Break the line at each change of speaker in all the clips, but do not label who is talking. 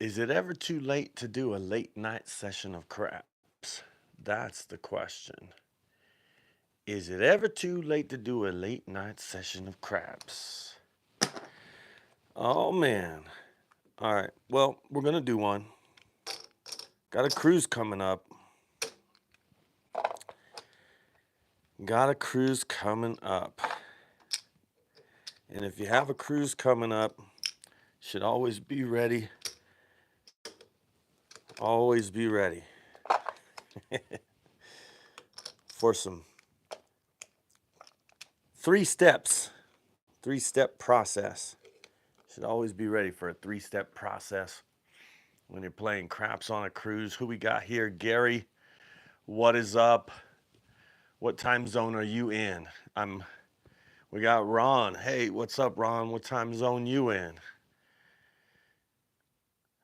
Is it ever too late to do a late night session of craps? That's the question. Is it ever too late to do a late night session of craps? Oh man. All right. Well, we're going to do one. Got a cruise coming up. Got a cruise coming up. And if you have a cruise coming up, should always be ready. Always be ready for some 3 steps, 3-step process. Should always be ready for a 3-step process when you're playing craps on a cruise. Who we got here? Gary, what is up? What time zone are you in? We got Ron. Hey, what's up, Ron? What time zone you in?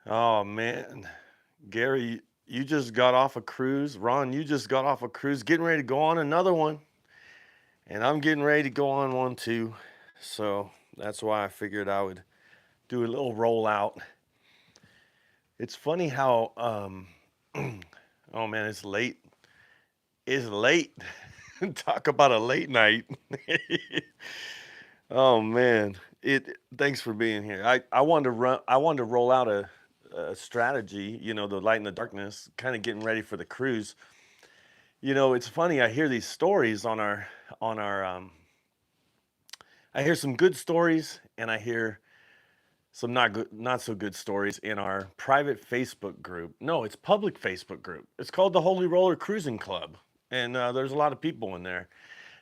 Oh man, Gary, you just got off a cruise. Ron, you just got off a cruise, getting ready to go on another one. And I'm getting ready to go on one too. So that's why I figured I would do a little rollout. It's funny how oh man, it's late. It's late. Talk about a late night. Oh man. Thanks for being here. I wanted to roll out a strategy, the light in the darkness, kind of getting ready for the cruise. It's funny, I hear these stories on our I hear some good stories and I hear some not so good stories in our private Facebook group. No, it's public Facebook group. It's called the Holy Roller Cruising Club, and there's a lot of people in there.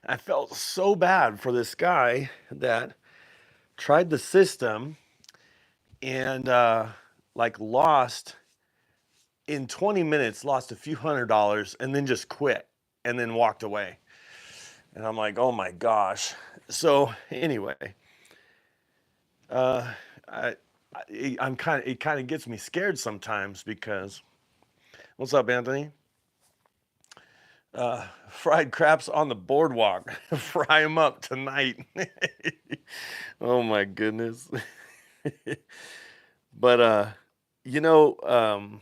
I felt so bad for this guy that tried the system and like lost in 20 minutes, lost a few $100s, and then just quit and then walked away. And I'm like, oh my gosh. So anyway, uh, I, it kind of gets me scared sometimes because what's up, Anthony? Fried craps on the boardwalk. Fry them up tonight. Oh my goodness. But you know,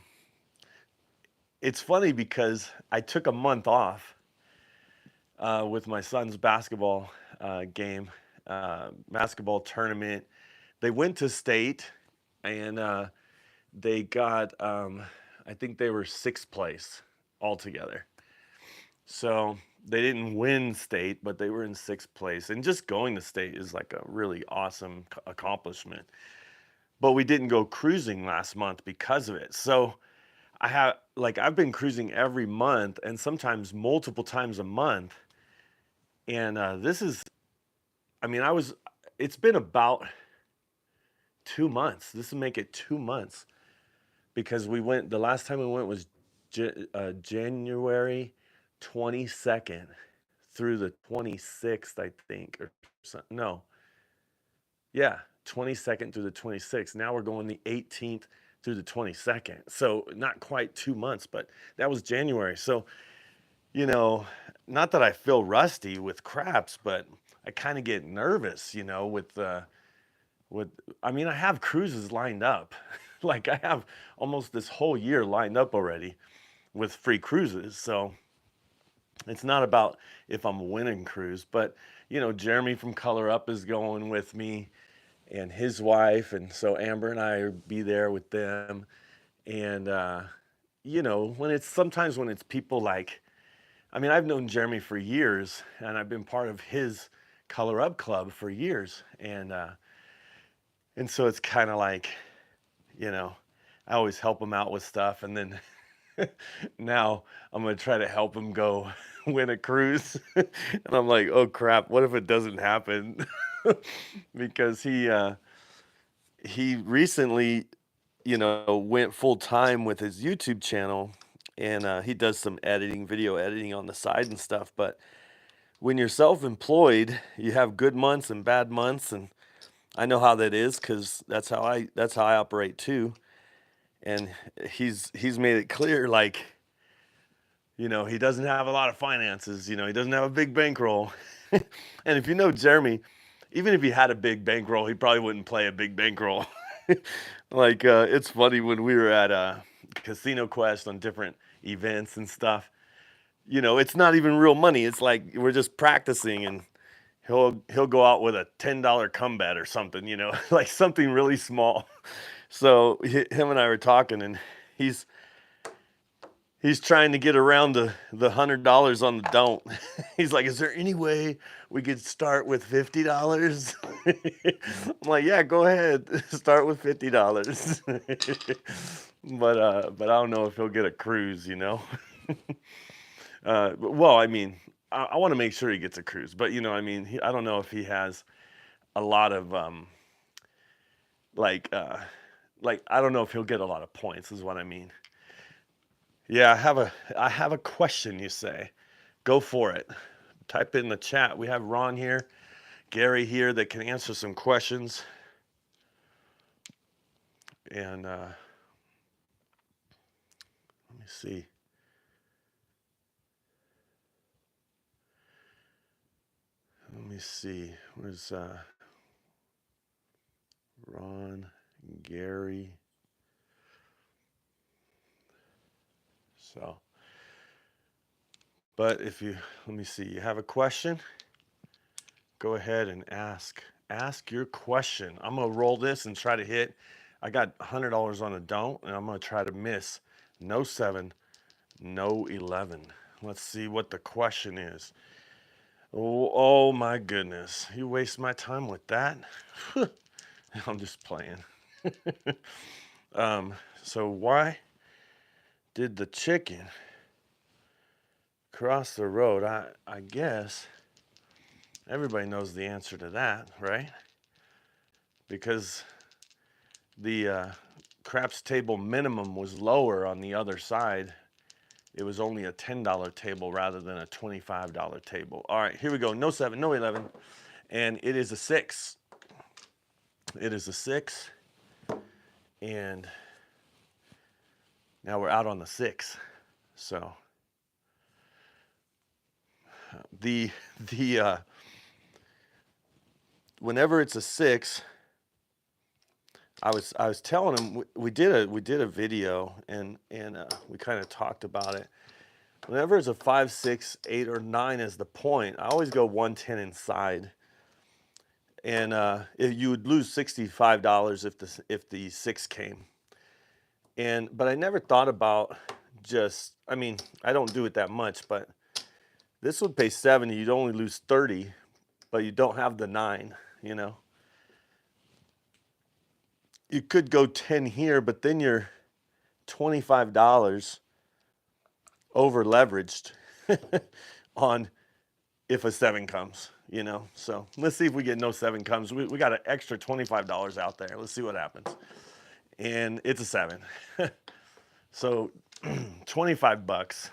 it's funny because I took a month off with my son's basketball game, basketball tournament. They went to state and they got, I think they were sixth place altogether. So they didn't win state, but they were in sixth place. And just going to state is like a really awesome accomplishment. But we didn't go cruising last month because of it. So I've been cruising every month and sometimes multiple times a month. And this is, I mean, it's been about 2 months. This will make it 2 months because the last time we went was January 22nd through the 26th, I think, or something. No, yeah, 22nd through the 26th. Now we're going the 18th through the 22nd. So not quite 2 months, but that was January. So, you know, not that I feel rusty with craps, but I kind of get nervous, with I mean, I have cruises lined up. Like I have almost this whole year lined up already with free cruises. So it's not about if I'm a winning cruise, but Jeremy from Color Up is going with me and his wife, and so Amber and I will be there with them. And when it's people like, I mean, I've known Jeremy for years, and I've been part of his Color Up club for years, and so it's kind of like, you know, I always help him out with stuff, and then now I'm gonna try to help him go win a cruise, and I'm like, oh crap, what if it doesn't happen? Because he recently, went full time with his YouTube channel, and he does some editing, video editing on the side and stuff. But when you're self-employed, you have good months and bad months, and I know how that is because that's how I operate too. And he's made it clear, like, he doesn't have a lot of finances. He doesn't have a big bankroll. And if you know Jeremy, even if he had a big bankroll, he probably wouldn't play a big bankroll. Like, it's funny when we were at Casino Quest on different events and stuff. You know, it's not even real money. It's like we're just practicing, and he'll go out with a $10 combat or something. You know, like something really small. So him and I were talking, and he's he's trying to get around the $100 on the don't. He's like, "Is there any way we could start with $50?" I'm like, "Yeah, go ahead, start with $50." But I don't know if he'll get a cruise, you know. Well, I mean, I want to make sure he gets a cruise, but you know, I mean, I don't know if he has a lot of like like I don't know if he'll get a lot of points, is what I mean. Yeah, I have a question, you say. Go for it. Type it in the chat. We have Ron here, Gary here that can answer some questions. And let me see. Let me see. Where's Ron, Gary? So, but if you, let me see, you have a question, go ahead and ask. Ask your question. I'm going to roll this and try to hit. I got $100 on a don't, and I'm going to try to miss no 7, no 11. Let's see what the question is. Oh my goodness. You waste my time with that? I'm just playing. So why did the chicken cross the road? I guess everybody knows the answer to that, right? Because the craps table minimum was lower on the other side. It was only a $10 table rather than a $25 table. All right, here we go. No 7, no 11. And it is a 6. It is a 6. And now we're out on the 6. So the whenever it's a 6, I was telling him we did a video, and we kind of talked about it. Whenever it's a 5, 6, 8, or 9 as the point, I always go 110 inside. And if you would lose $65 if the 6 came. But I never thought about just, I mean, I don't do it that much, but this would pay 70. You'd only lose 30, but you don't have the 9, you know. You could go 10 here, but then you're $25 over leveraged on if a 7 comes, you know. So let's see if we get no 7 comes. We got an extra $25 out there. Let's see what happens. And it's a 7. So 25 bucks.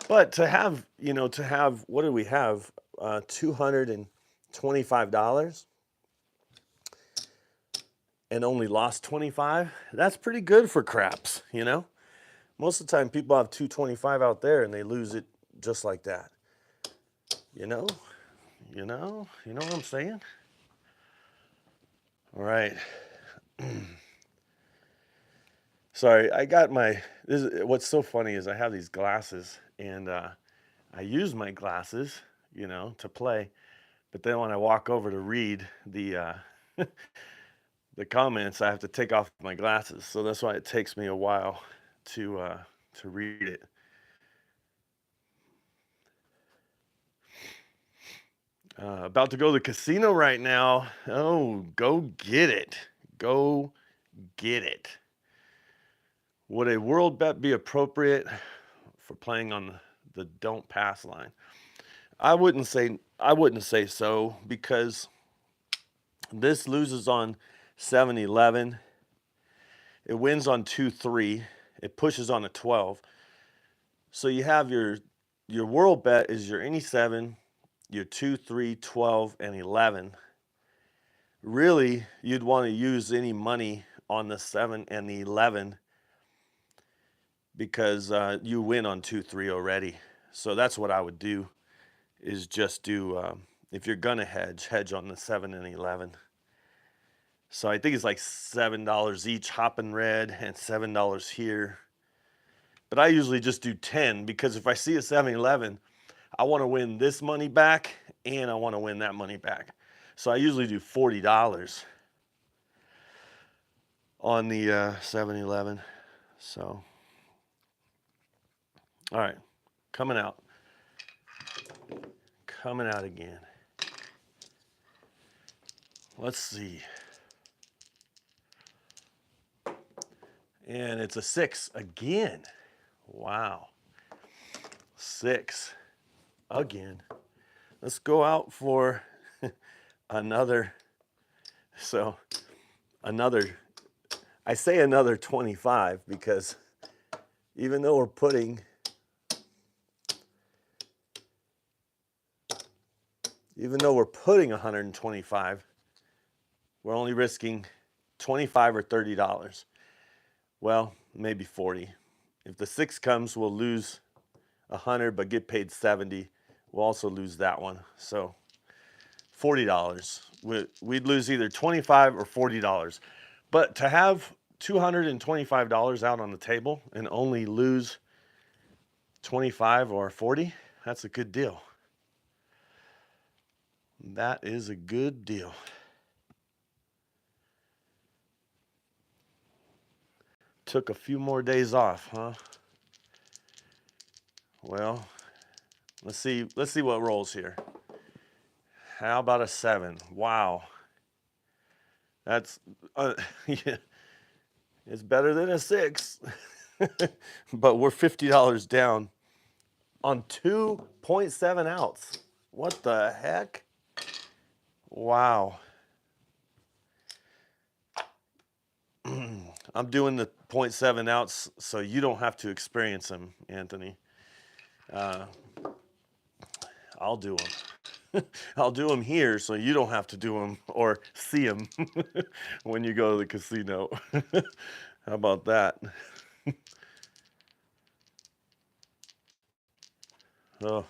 But to have, you know, what do we have? $225 and only lost 25. That's pretty good for craps, you know. Most of the time people have 225 out there and they lose it just like that. You know what I'm saying? All right. Sorry, I got what's so funny is I have these glasses, and I use my glasses, you know, to play. But then when I walk over to read the the comments, I have to take off my glasses. So that's why it takes me a while to read it. About to go to the casino right now. Oh, go get it. Go get it. Would a world bet be appropriate for playing on the don't pass line? I wouldn't say so, because this loses on 7-11. It wins on 2-3. It pushes on a 12. So you have your world bet is your any 7, your 2, 3, 12, and 11. Really, you'd want to use any money on the 7 and the 11 because you win on 2, 3 already. So that's what I would do, is just do, if you're going to hedge on the 7 and 11. So I think it's like $7 each, hopping red, and $7 here. But I usually just do 10 because if I see a 7-Eleven, I want to win this money back and I want to win that money back. So I usually do $40 on the 7-Eleven. So, all right, coming out. Coming out again. Let's see. And it's a 6 again. Wow. 6 again. Let's go out for another. So another, I say another 25 because even though we're putting 125, we're only risking 25 or $30. Well, maybe 40. If the 6 comes, we'll lose 100 but get paid 70. We'll also lose that one. So $40. We'd lose either 25 or $40. But to have $225 out on the table and only lose 25 or 40, that's a good deal. That is a good deal. Took a few more days off, huh? Well, let's see what rolls here. How about a 7? Wow. That's yeah, it's better than a 6. But we're $50 down on 2.7 outs. What the heck? Wow. I'm doing the 0.7 outs so you don't have to experience them, Anthony. I'll do them. I'll do them here so you don't have to do them or see them when you go to the casino. How about that? Oh,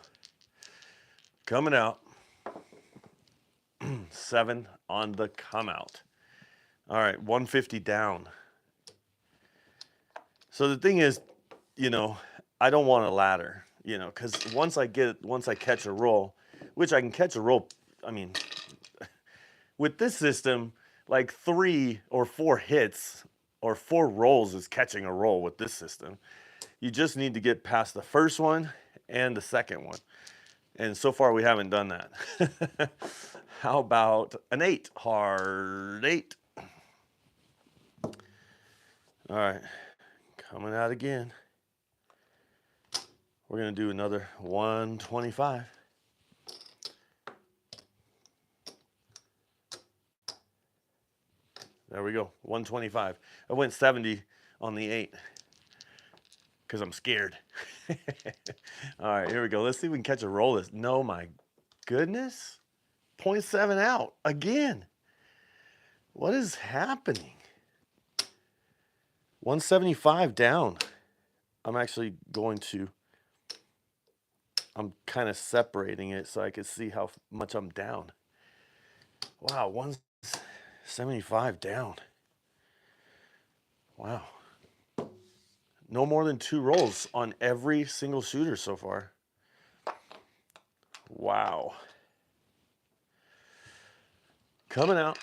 coming out. 7 on the come out. All right, 150 down. So the thing is, I don't want a ladder, because once I catch a roll, which I can catch a roll, I mean, with this system, like 3 or 4 hits or 4 rolls is catching a roll with this system. You just need to get past the first one and the second one. And so far we haven't done that. How about an 8? Hard 8. All right, coming out again. We're going to do another 125. There we go, 125. I went 70 on the 8 because I'm scared. All right, here we go. Let's see if we can catch a roll this. No, my goodness. 0.7 out again. What is happening? 175 down. I'm actually I'm kind of separating it so I can see how much I'm down. Wow, 175 down. Wow. No more than 2 rolls on every single shooter so far. Wow. Coming out.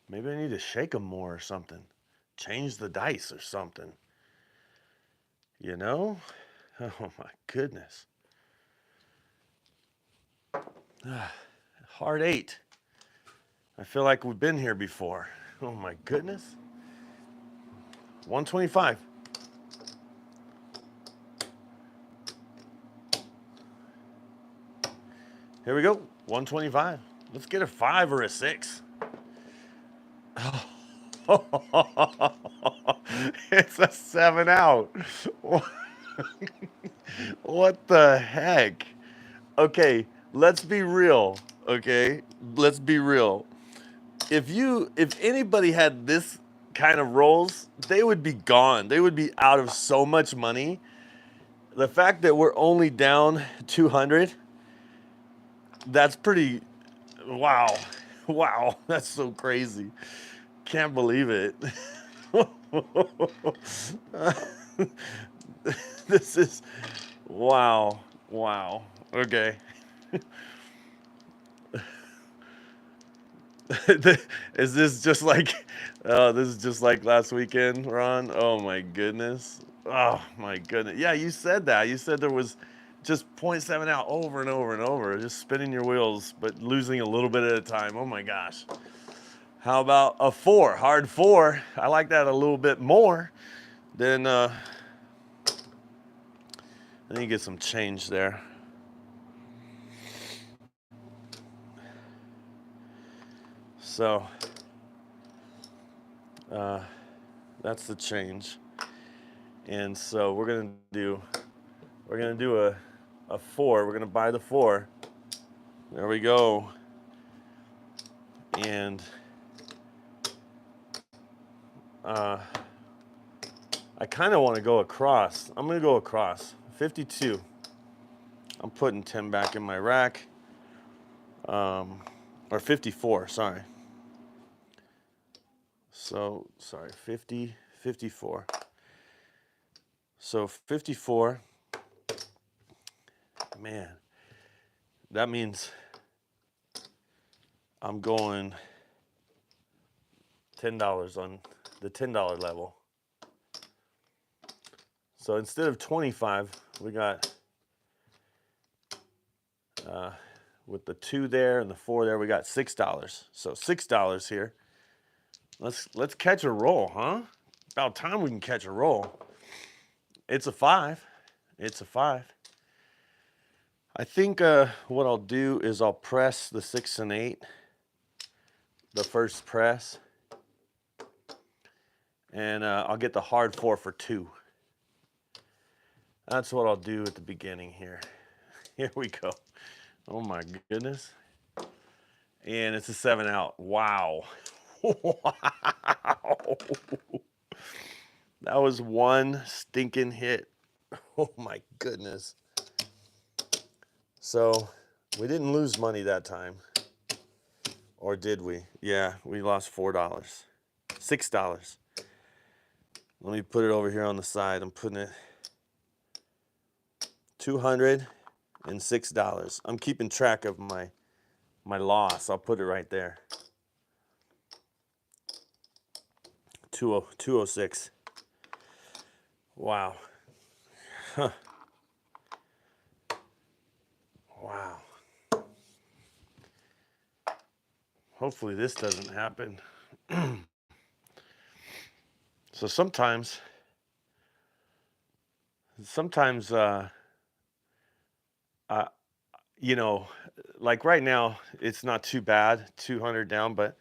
Maybe I need to shake them more or something. Change the dice or something. Oh my goodness. Hard 8. I feel like we've been here before. Oh my goodness. 125. Here we go. 125. Let's get a 5 or a 6. It's a 7 out. What the heck? Okay, let's be real. Okay, let's be real. If anybody had this kind of rolls, they would be gone. They would be out of so much money. The fact that we're only down 200, that's pretty Wow. Wow. That's so crazy. Can't believe it. This is, wow. Wow. Okay. Is this just like, this is just like last weekend, Ron? Oh my goodness. Oh my goodness. Yeah, you said that. You said there was just .7 out over and over and over, just spinning your wheels, but losing a little bit at a time. Oh my gosh. How about a 4? Hard 4. I like that a little bit more than, I need to get some change there. So, that's the change. And so we're gonna do a 4. We're gonna buy the 4. There we go. And I kind of want to go across. I'm gonna go across. 52. I'm putting 10 back in my rack. Or 54. Sorry. So sorry. 50, 54. So 54. Man, that means I'm going $10 on the $10 level. So instead of 25, we got with the 2 there and the 4 there, we got $6. So $6 here. Let's catch a roll, huh? About time we can catch a roll. It's a 5. It's a 5. I think what I'll do is I'll press the 6 and 8, the first press, and I'll get the hard 4 for 2. That's what I'll do at the beginning here. Here we go. Oh my goodness. And it's a 7 out. Wow. Wow. That was one stinking hit. Oh my goodness. So we didn't lose money that time. Or did we? Yeah, we lost $4. $6. Let me put it over here on the side. I'm putting it $206. I'm keeping track of my loss. I'll put it right there. 206. Wow. Huh. Wow. Hopefully this doesn't happen. So sometimes you know, like right now, it's not too bad, 200 down, but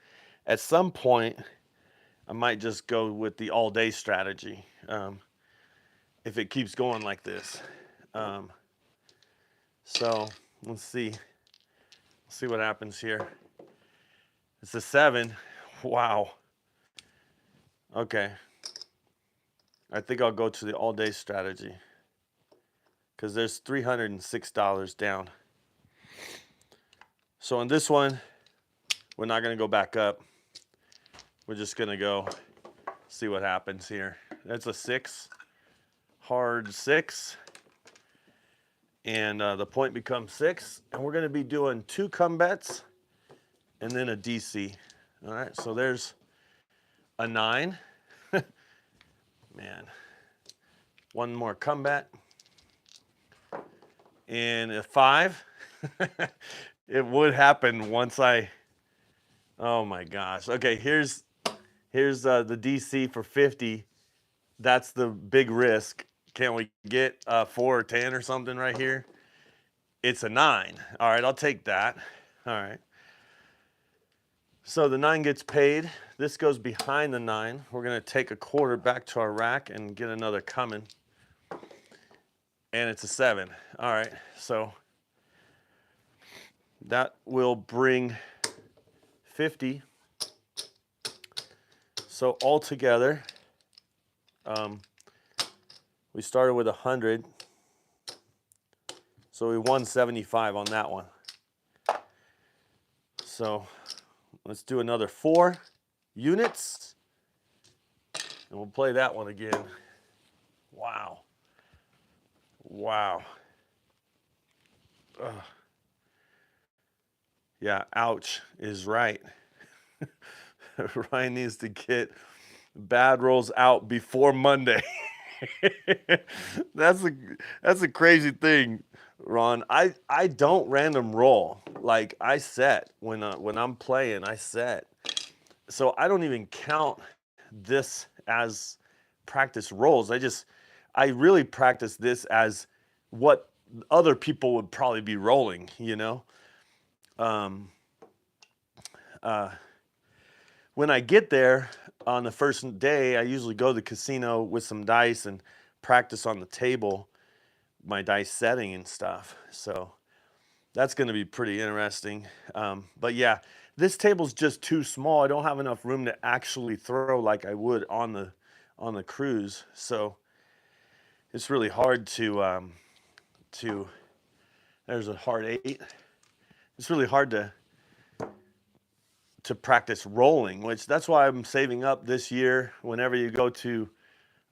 at some point, I might just go with the all-day strategy if it keeps going like this. So let's see what happens here. It's a 7. Wow. Okay. I think I'll go to the all-day strategy because there's $306 down. So on this one, we're not going to go back up. We're just going to go see what happens here. That's a 6, hard 6. And the point becomes 6. And we're going to be doing 2 come bets and then a DC. All right, so there's a 9. Man. One more come bet. And a 5. It would happen once I, oh my gosh. Okay, here's the DC for 50. That's the big risk. Can we get 4 or 10 or something right here? It's a 9. All right, I'll take that. All right. So the 9 gets paid. This goes behind the 9. We're going to take a quarter back to our rack and get another coming. And it's a 7. All right, so that will bring 50. So altogether, we started with 100. So we won 75 on that one. So let's do another 4 units, and we'll play that one again. Wow. Wow. Ugh. Yeah, ouch is right. Ryan needs to get bad rolls out before Monday. That's a crazy thing, Ron. I don't random roll. Like I set when I'm playing, I set. So I don't even count this as practice rolls. I really practice this as what other people would probably be rolling, you know? Um, uh, when I get there on the first day, I usually go to the casino with some dice and practice on the table my dice setting and stuff. So that's going to be pretty interesting. But yeah, this table's just too small. I don't have enough room to actually throw like I would on the cruise. So it's really hard to there's a hard 8. It's really hard to practice rolling, which that's why I'm saving up this year. Whenever you go to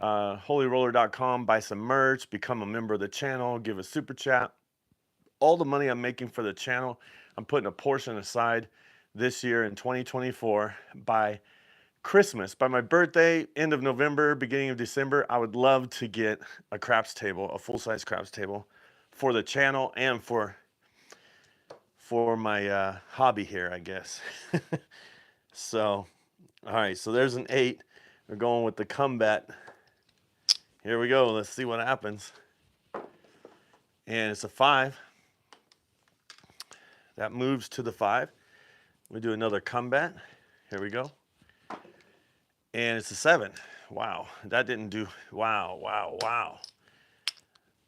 holyroller.com, buy some merch, become a member of the channel, give a super chat. All the money I'm making for the channel, I'm putting a portion aside this year in 2024. By Christmas, by my birthday, end of November, beginning of December, I would love to get a craps table, a full-size craps table for the channel and for my hobby here, I guess. So, all right, so there's an 8. We're going with the combat. Here we go. Let's see what happens. And it's a 5. That moves to the 5. We do another combat. Here we go. And it's a 7. Wow, that didn't do, wow, wow, wow.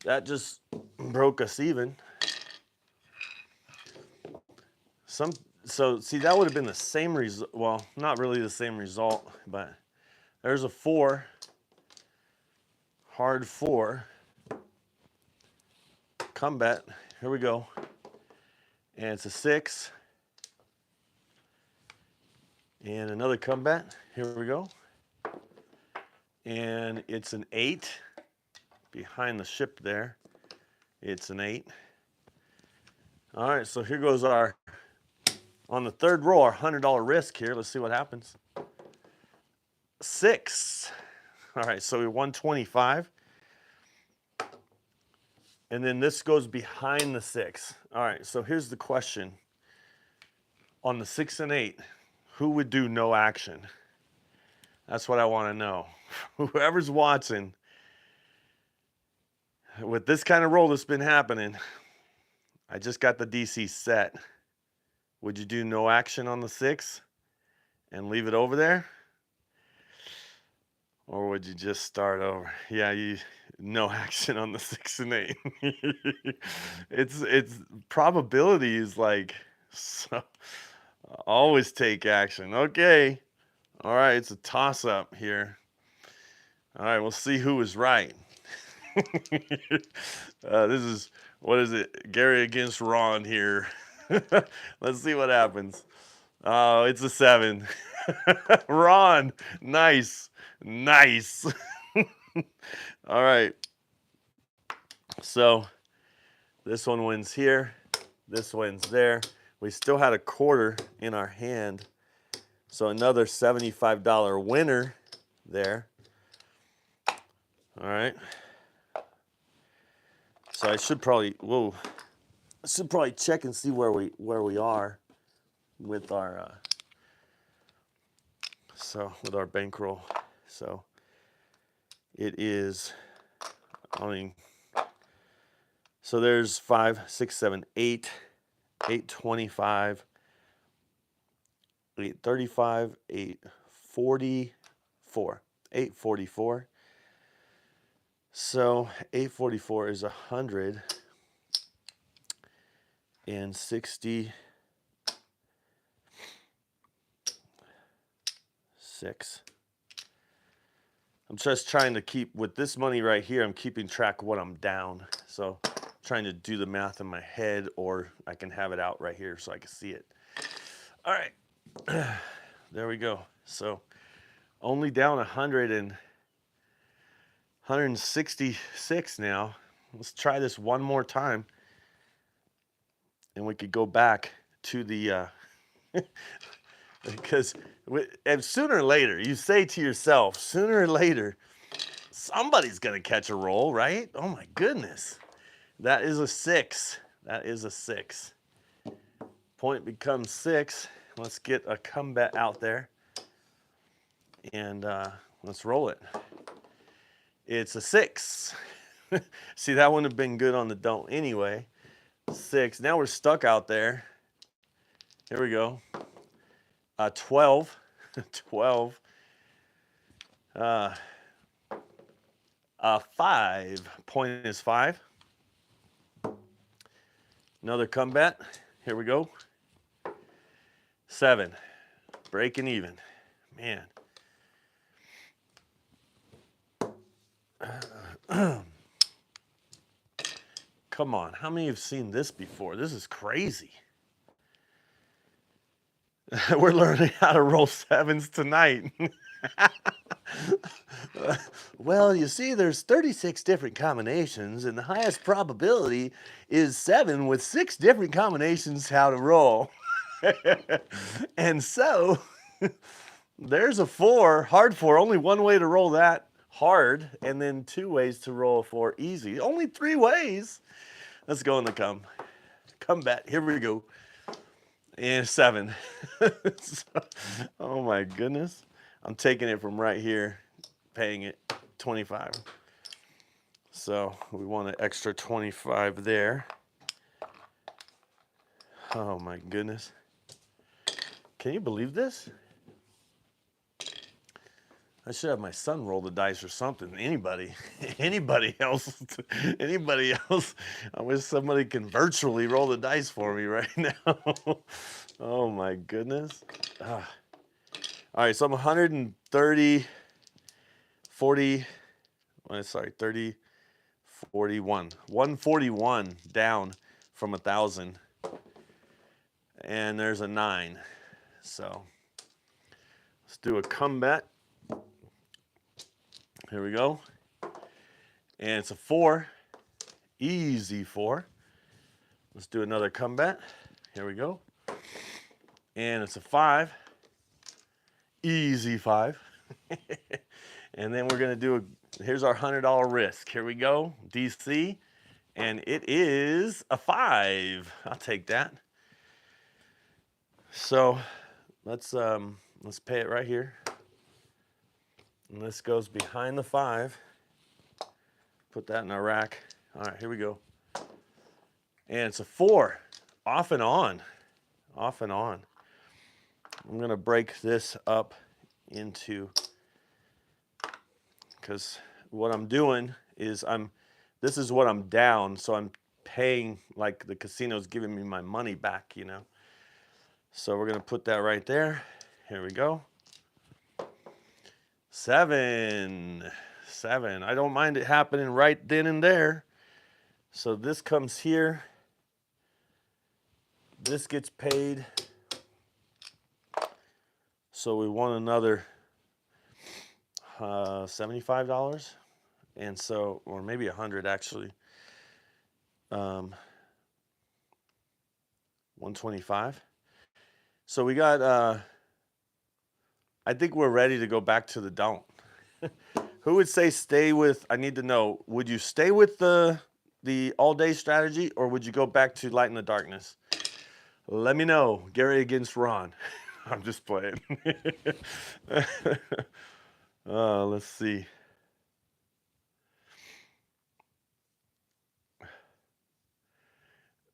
That just broke us even. So see, that would have been the same result. Well, not really the same result, but there's a 4, hard 4, combat. Here we go. And it's a 6. And another combat. Here we go. And it's an 8. Behind the ship there, it's an 8. All right, so here goes our, on the third roll, our $100 risk here. Let's see what happens. 6. All right, so we won 25. And then this goes behind the 6. All right, so here's the question. On the 6 and 8, who would do no action? That's what I want to know. Whoever's watching, with this kind of roll that's been happening, I just got the DC set. Would you do no action on the 6 and leave it over there? Or would you just start over? Yeah, no action on the 6 and 8. It's probability is like, so always take action. Okay. All right, it's a toss up here. All right, we'll see who was right. This is, what is it? Gary against Ron here. Let's see what happens. Oh, it's a 7. Ron, nice. Nice. All right. So this one wins here. This wins there. We still had a quarter in our hand. So another $75 winner there. All right. So I should probably, check and see where we are with our with our bankroll. So it is, I mean, so there's 5, 6, 7, 8, 825, 835, 844, 844. So 844 is 166. I'm just trying to keep, with this money right here, I'm keeping track of what I'm down. So trying to do the math in my head, or I can have it out right here so I can see it. All right. There we go. So only down 166 now. Let's try this one more time. And we could go back to the, because and sooner or later, you say to yourself, sooner or later, somebody's going to catch a roll, right? Oh my goodness. That is a 6. That is a 6. Point becomes 6. Let's get a comeback out there. And let's roll it. It's a 6. See, that wouldn't have been good on the don't anyway. 6. Now we're stuck out there. Here we go. 12. 12. 5. Point is 5. Another comeback. Here we go. 7. Breaking even. Man. Come on. How many have seen this before? This is crazy. We're learning how to roll 7s tonight. Well, you see, there's 36 different combinations, and the highest probability is 7 with 6 different combinations how to roll. And so, there's a 4, hard 4, only one way to roll that hard, and then 2 ways to roll a 4 easy. Only 3 ways. Let's go in the comeback. Here we go. And 7. Oh my goodness. I'm taking it from right here, paying it 25. So we want an extra 25 there. Oh my goodness. Can you believe this? I should have my son roll the dice or something. Anybody else. I wish somebody can virtually roll the dice for me right now. Oh my goodness. All right, so I'm 130, 40, sorry, 30, 41. 141 down from 1,000. And there's a 9. So let's do a comeback. Here we go. And it's a 4. Easy 4. Let's do another comeback. Here we go. And it's a 5. Easy 5. And then we're going to do here's our $100 risk. Here we go. DC. And it is a 5. I'll take that. So let's pay it right here. And this goes behind the 5. Put that in our rack. All right, here we go. And it's a 4. Off and on. Off and on. I'm going to break this up into, because what I'm doing is this is what I'm down, so I'm paying like the casino's giving me my money back, you know. So we're going to put that right there. Here we go. 7. I don't mind it happening right then and there. So this comes here. This gets paid. So we want another $75. And so, or maybe 100 actually. 125. So we got I think we're ready to go back to the don't. Who would say stay with, I need to know, would you stay with the all-day strategy, or would you go back to light in the darkness? Let me know. Gary against Ron. I'm just playing. Let's see.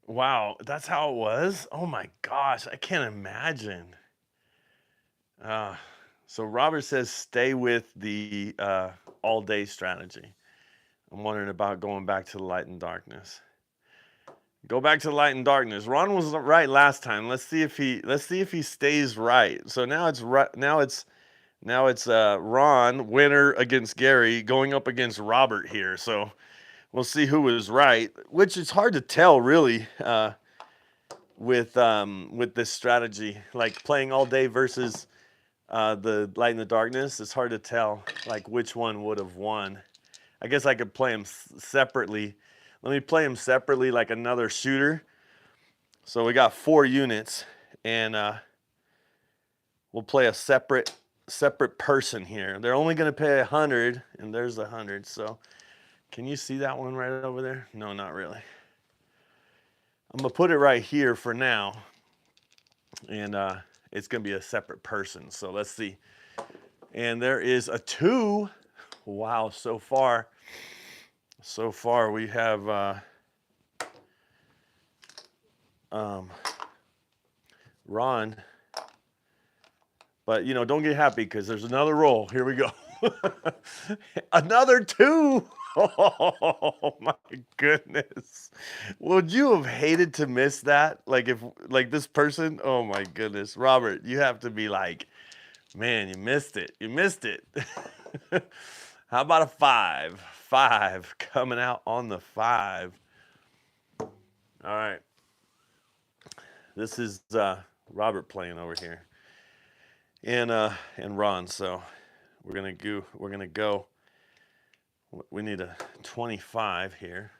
Wow, that's how it was? Oh my gosh, I can't imagine. So Robert says stay with the all-day strategy. I'm wondering about going back to the light and darkness. Go back to the light and darkness. Ron was right last time. Let's see if he stays right. So now it's Ron, winner against Gary, going up against Robert here. So we'll see who was right, which is hard to tell really with this strategy, like playing all day versus the light and the darkness. It's hard to tell like which one would have won. I guess I could play them separately. Let me play them separately like another shooter. So we got 4 units, and we'll play a separate person here. They're only going to pay 100, and there's 100. So can you see that one right over there? No, not really. I'm going to put it right here for now, and it's going to be a separate person. So let's see. And there is a 2. Wow, so far we have Ron. But, you know, don't get happy because there's another roll. Here we go. Another 2. Oh, my goodness. Would you have hated to miss that? Like, if, like, this person, oh, my goodness. Robert, you have to be like, man, you missed it. You missed it. How about a 5? 5 coming out on the 5. All right. This is Robert playing over here. And Ron, so we're gonna go. We need a 25 here.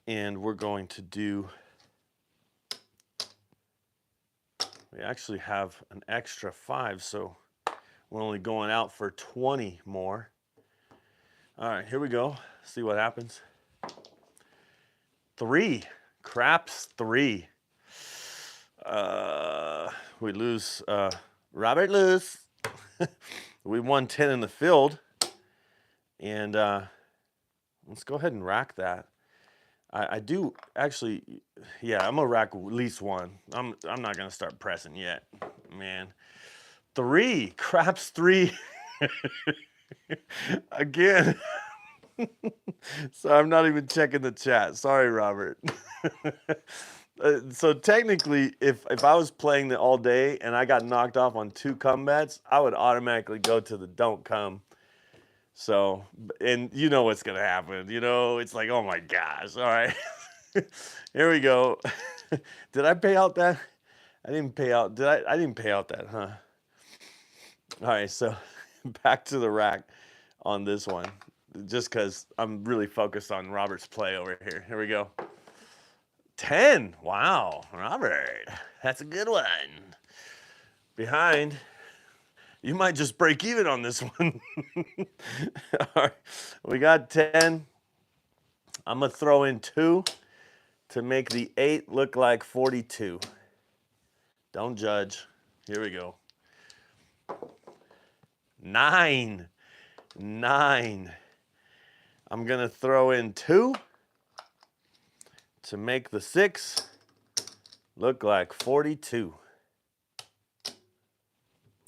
And we're going to do, we actually have an extra 5, so we're only going out for 20 more. All right, here we go. See what happens. 3. Craps 3. We lose. Robert lose. We won 10 in the field. And let's go ahead and rack that. I do actually, yeah, I'm gonna rack at least 1. I'm not gonna start pressing yet, man. 3. Craps 3. Again. So I'm not even checking the chat. Sorry, Robert. So technically, if I was playing the all day and I got knocked off on 2 come bets, I would automatically go to the don't come. So, and you know what's gonna happen. You know, it's like, oh my gosh. All right, here we go. Did I pay out that? I didn't pay out. Did I? I didn't pay out that, huh? All right, so back to the rack on this one. Just because I'm really focused on Robert's play over here. Here we go. 10. Wow, Robert. That's a good one. Behind. You might just break even on this one. All right. We got 10. I'm going to throw in 2 to make the 8 look like 42. Don't judge. Here we go. 9. 9. I'm going to throw in 2 to make the 6 look like 42.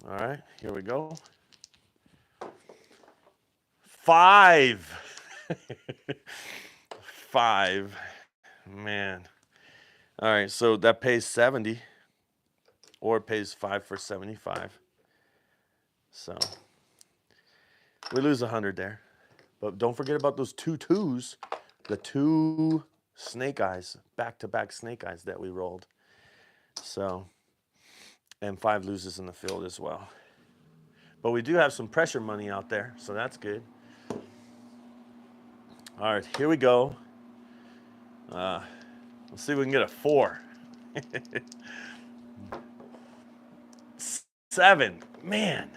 All right, here we go. 5. 5. Man. All right, so that pays 70 or pays 5 for 75. So we lose 100 there. But don't forget about those 2 2s, the 2 snake eyes, back-to-back snake eyes that we rolled. So, and 5 loses in the field as well. But we do have some pressure money out there, so that's good. All right, here we go. Let's see if we can get a 4. 7. Man,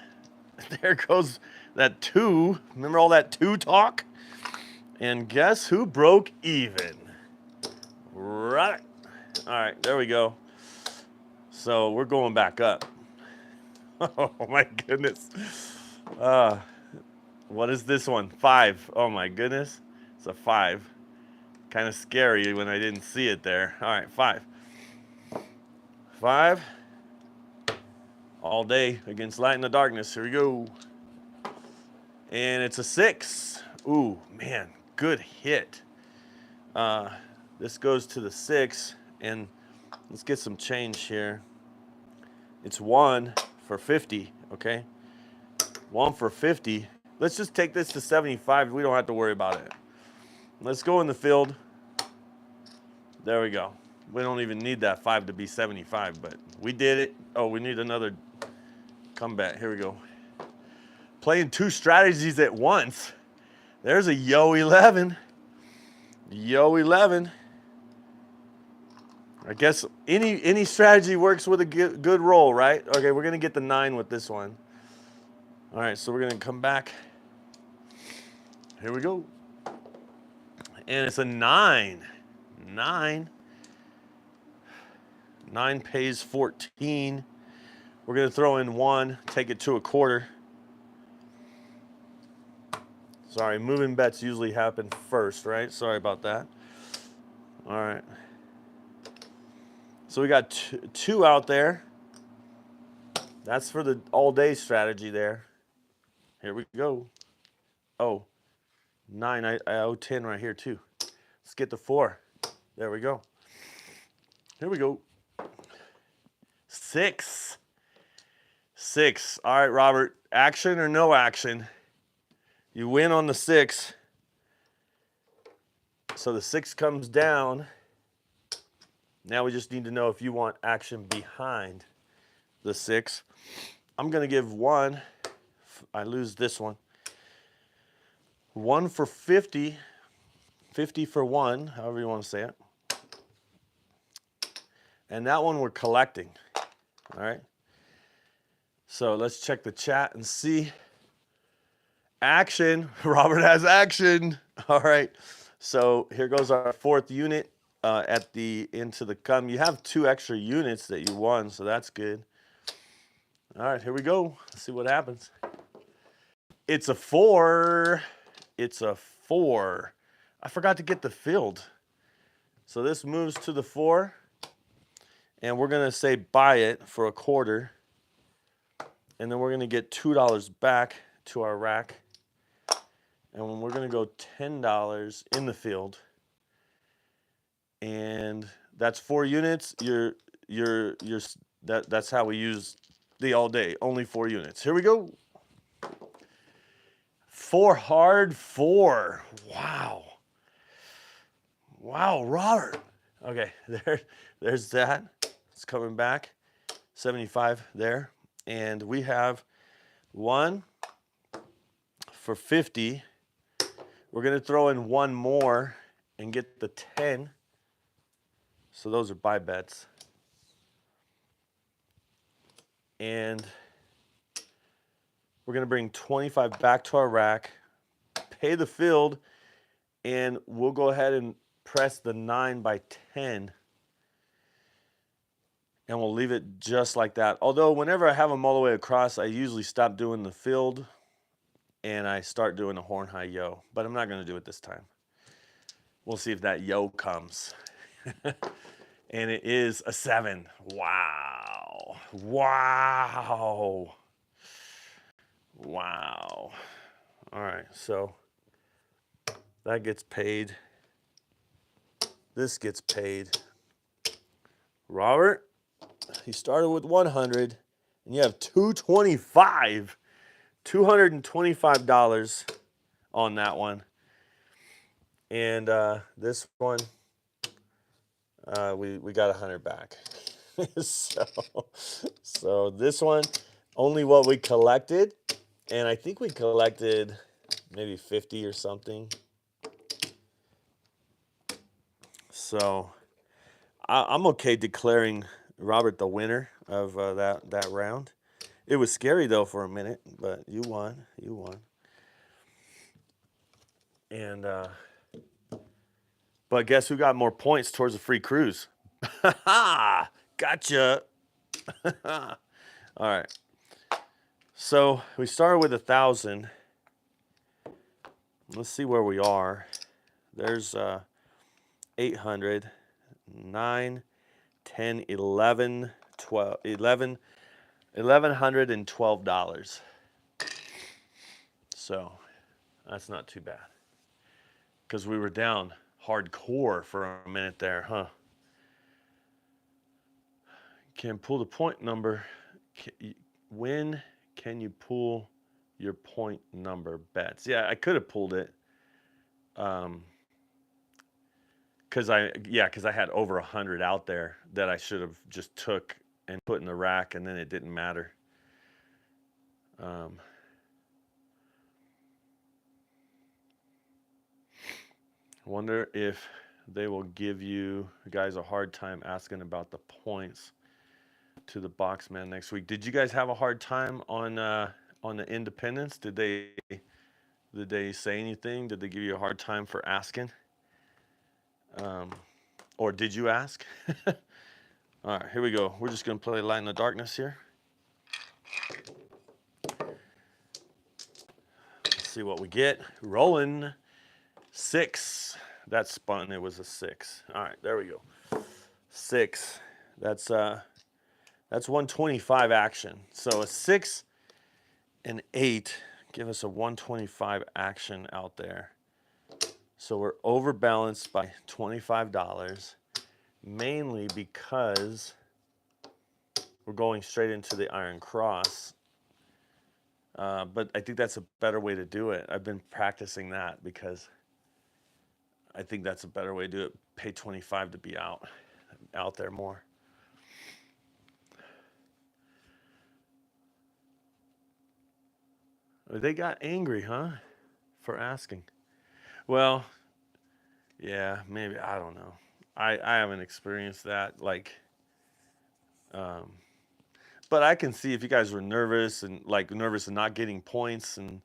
there goes that 2. Remember all that 2 talk? And guess who broke even? Right. All right, there we go. So we're going back up. Oh my goodness. What is this one? 5. Oh my goodness. It's a 5. Kind of scary when I didn't see it there. All right, 5. 5. All day against light and the darkness. Here we go. And it's a 6. Ooh, man, good hit. This goes to the 6, and let's get some change here. It's 1 for 50, okay? 1 for 50. Let's just take this to 75. We don't have to worry about it. Let's go in the field. There we go. We don't even need that 5 to be 75, but we did it. Oh, we need another comeback. Here we go. Playing 2 strategies at once. There's a yo 11. Yo 11. I guess any strategy works with a good roll, right? Okay, we're going to get the 9 with this one. All right, so we're going to come back. Here we go. And it's a 9. 9. 9 pays 14. We're going to throw in 1, take it to a quarter. Sorry, moving bets usually happen first, right? Sorry about that. All right. So we got 2 out there. That's for the all-day strategy there. Here we go. Oh, 9. I owe 10 right here, too. Let's get the 4. There we go. Here we go. 6. 6. All right, Robert. Action or no action? You win on the 6. So the 6 comes down. Now we just need to know if you want action behind the 6. I'm going to give 1. I lose this one. 1 for 50. 50 for 1, however you want to say it. And that one we're collecting. All right. So let's check the chat and see. Action. Robert has action. All right. So here goes our 4th unit into the come. You have 2 extra units that you won, so that's good. All right, here we go. Let's see what happens. It's a 4. It's a 4. I forgot to get the field. So this moves to the 4. And we're going to say buy it for a quarter. And then we're going to get $2 back to our rack. And we're going to go $10 in the field. And that's 4 units. That's how we use the all day. Only 4 units. Here we go. 4 hard 4. Wow. Wow, Robert. Okay, there's that. It's coming back. 75 there. And we have 1 for 50. We're going to throw in 1 more and get the 10. So those are buy bets. And we're going to bring 25 back to our rack, pay the field, and we'll go ahead and press the 9 by 10. And we'll leave it just like that. Although whenever I have them all the way across, I usually stop doing the field and I start doing a horn high yo. But I'm not going to do it this time. We'll see if that yo comes. And it is a 7. Wow. Wow. Wow. All right, so that gets paid. This gets paid. Robert, you started with 100, and you have 225. $225 on that one. And this one, we got 100 back. so this one, only what we collected, and I think we collected maybe 50 or something. So I'm okay declaring Robert the winner of that round. It was scary though for a minute, but you won. You won. And but guess who got more points towards a free cruise? Gotcha. All right. So we started with 1,000. Let's see where we are. There's 800, 9, 10, 11, 12, $1,112. So that's not too bad. Because we were down hardcore for a minute there, huh? Can pull the point number. When can you pull your point number bets? Yeah, I could have pulled it. because I had over 100 out there that I should have just took and put in the rack, and then it didn't matter. Um, Wonder if they will give you guys a hard time asking about the points to the box man next week. Did you guys have a hard time on the independents? Did they say anything? Did they give you a hard time for asking? Um, or did you ask? All right, here we go. We're just gonna play Light in the Darkness here. Let's see what we get. Rolling 6. That spun. It was a 6. All right, there we go. 6. That's 125 action. So a 6 and 8 give us a 125 action out there. So we're overbalanced by $25, mainly because we're going straight into the Iron Cross. But I think that's a better way to do it. I've been practicing that because I think that's a better way to do it. Pay 25 to be out there more. They got angry, huh? For asking. Well, yeah, maybe. I don't know. I haven't experienced that. Um, but I can see if you guys were nervous and not getting points, and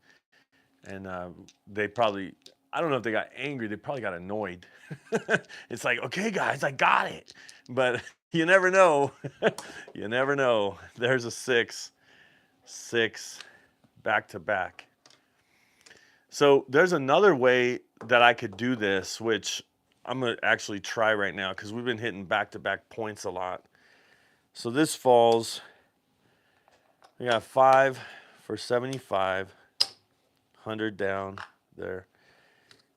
they probably, I don't know if they got angry. They probably got annoyed. It's like, okay, guys, I got it. But you never know. You never know. There's a 6, back to back. So there's another way that I could do this, which I'm going to actually try right now because we've been hitting back-to-back points a lot. So this falls, we got 5 for 75, 100 down there.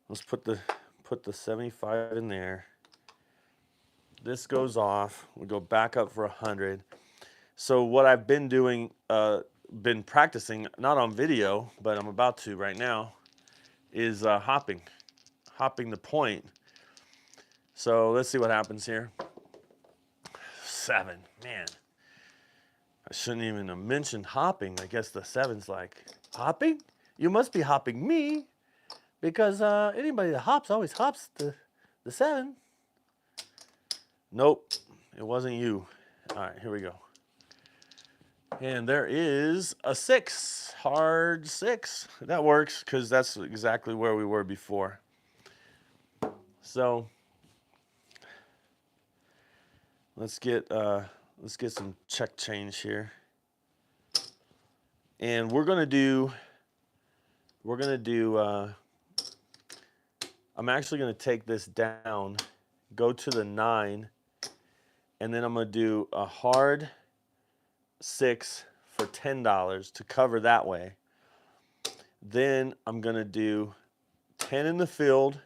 Let's put the 75 in there. This goes off. We go back up for 100. So what I've been doing, been practicing, not on video, but I'm about to right now, is hopping the point. So let's see what happens here. 7, man. I shouldn't even have mentioned hopping. I guess the 7's like, hopping? You must be hopping me, because anybody that hops always hops the 7. Nope, it wasn't you. All right, here we go. And there is a 6, hard 6. That works because that's exactly where we were before. So let's get some check change here. And we're gonna do. I'm actually gonna take this down, go to the 9, and then I'm gonna do a hard 6 for $10 to cover that way. Then I'm gonna do 10 in the field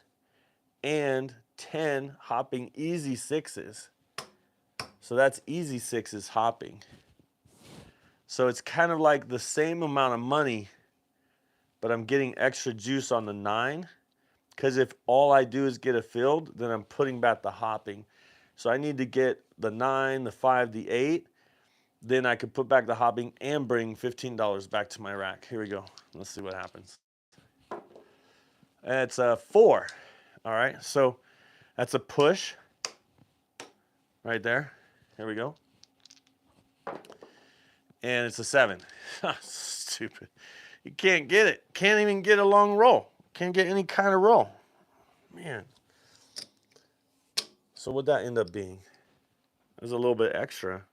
and 10 hopping easy 6s. So that's easy 6s hopping. So it's kind of like the same amount of money, but I'm getting extra juice on the 9, because if all I do is get a field, then I'm putting back the hopping. So I need to get the 9, the 5, the 8. Then I could put back the hopping and bring $15 back to my rack. Here we go. Let's see what happens. It's a 4. All right, so that's a push right there. Here we go. And it's a 7. Stupid. You can't get it. Can't even get a long roll. Can't get any kind of roll. Man. So what'd that end up being? It was a little bit extra.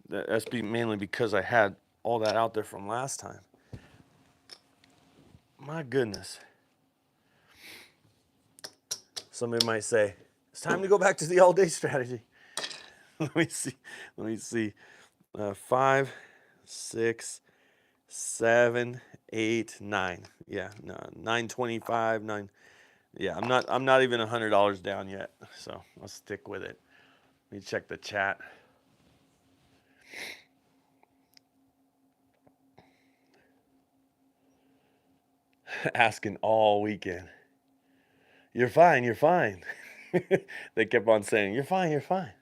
That's mainly because I had all that out there from last time. My goodness. Somebody might say, it's time to go back to the all-day strategy. Let me see. 5, 6, 7, 8, 9. Yeah, no, 925, 9. Yeah, I'm not even $100 down yet, so I'll stick with it. Let me check the chat. Asking all weekend. You're fine. They kept on saying, "You're fine, you're fine."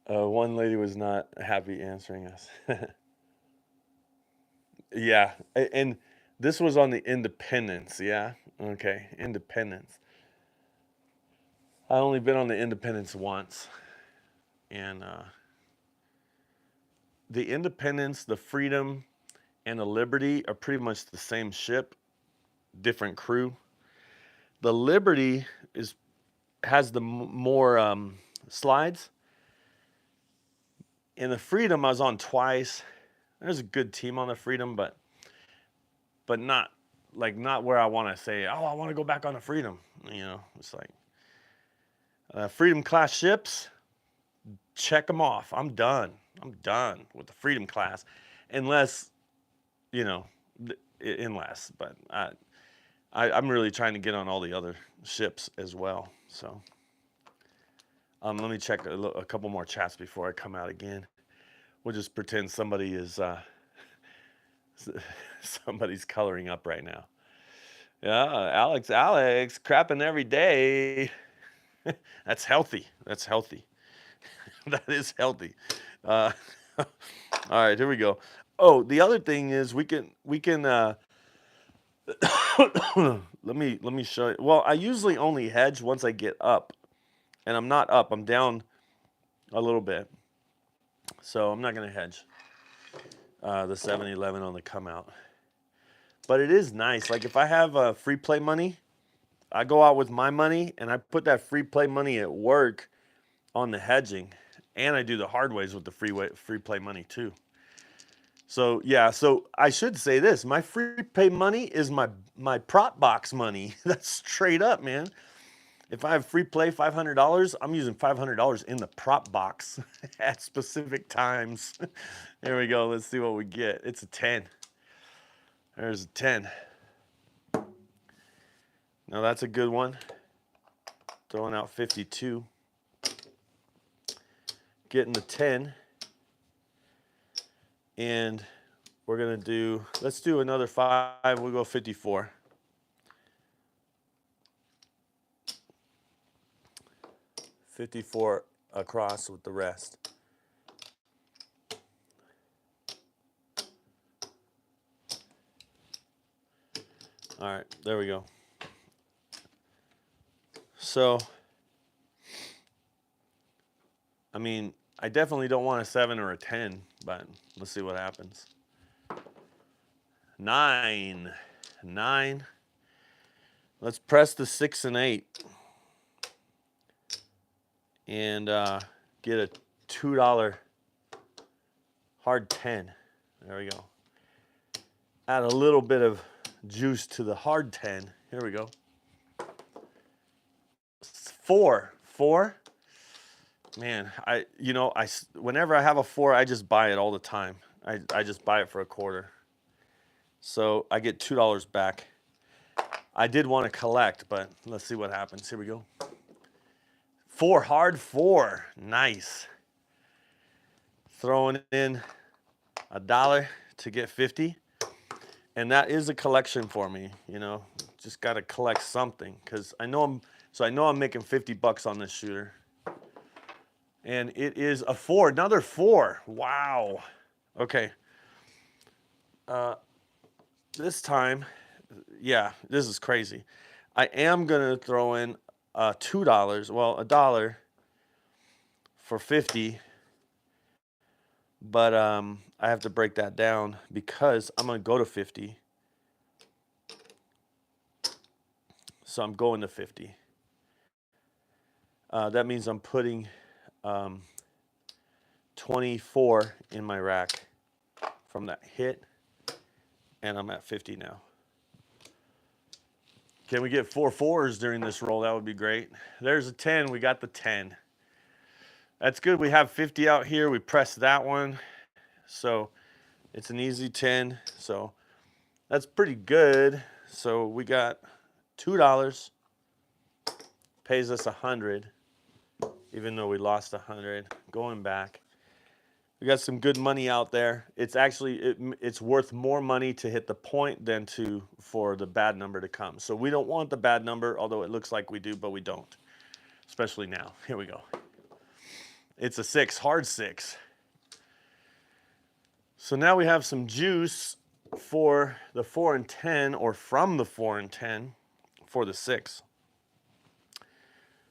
One lady was not happy answering us. Yeah, and this was on the Independence. Yeah, okay, Independence. I only been on the Independence once, and the Independence, the Freedom, and the Liberty are pretty much the same ship, different crew. The Liberty is has the more slides, and the Freedom I was on twice. There's a good team on the Freedom, but not like not where I want to say, oh, I want to go back on the Freedom. It's like Freedom class ships. Check them off. I'm done. I'm done with the Freedom class, unless you know, unless. But I'm really trying to get on all the other ships as well. So let me check a couple more chats before I come out again. We'll just pretend somebody is somebody's coloring up right now. Yeah, Alex, crapping every day. That's healthy. That's healthy. That is healthy. All right, here we go. Oh, the other thing is we can let me show you. Well, I usually only hedge once I get up, and I'm not up. I'm down a little bit, so I'm not gonna hedge the 7-Eleven on the come out. But it is nice. Like if I have free play money, I go out with my money and I put that free play money at work on the hedging, and I do the hard ways with the free play money too. So yeah, so I should say this: my free pay money is my prop box money. That's straight up, man. If I have free play $500, I'm using $500 in the prop box at specific times. There we go. Let's see what we get. It's a 10. There's a 10. Now that's a good one. Throwing out 52. Getting the 10. And we're going to do, let's do another 5. We'll go 54. $54 across with the rest. All right, there we go. So, I mean, I definitely don't want a 7 or a 10, but let's see what happens. 9. Let's press the 6 and 8 and get a $2 hard 10. There we go. Add a little bit of juice to the hard 10. Here we go. 4. Man, whenever I have a 4, I just buy it all the time. I just buy it for a quarter. So I get $2 back. I did want to collect, but let's see what happens. Here we go. 4, hard 4. Nice. Throwing in $1 to get 50. And that is a collection for me, Just got to collect something because I know I'm making $50 on this shooter. And it is a 4, another 4. Wow. Okay. This time, yeah, this is crazy. I am gonna throw in $2, well, $1 for 50, but I have to break that down because I'm gonna go to 50. So I'm going to 50. That means I'm putting 24 in my rack from that hit, and I'm at 50 now. Can we get 4 4s during this roll? That would be great. There's a 10. We got the 10. That's good. We have 50 out here. We pressed that one. So it's an easy 10. So that's pretty good. So we got $2. Pays us 100, even though we lost 100. Going back. We got some good money out there. It's actually it's worth more money to hit the point than for the bad number to come. So we don't want the bad number, although it looks like we do, but we don't. especially now. Here we go. It's a 6, hard 6. So now we have some juice for the 4 and 10, or from the 4 and 10 for the 6.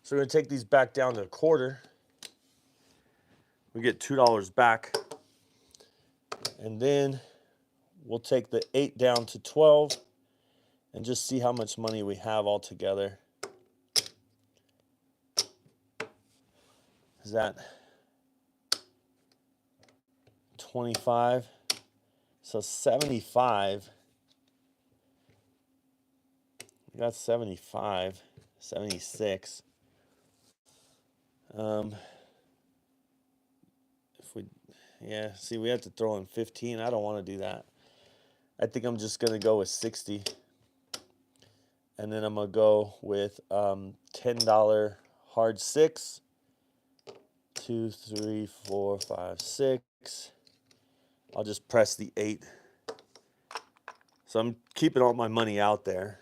So we're going to take these back down to a quarter. We get $2 back. And then we'll take the 8 down to 12 and just see how much money we have all together. Is that 25? So 75. We got 75, 76. Yeah, see, we have to throw in 15. I don't want to do that. I think I'm just going to go with 60. And then I'm going to go with $10 hard 6. 2, 3, 4, 5, 6. I'll just press the 8. So I'm keeping all my money out there.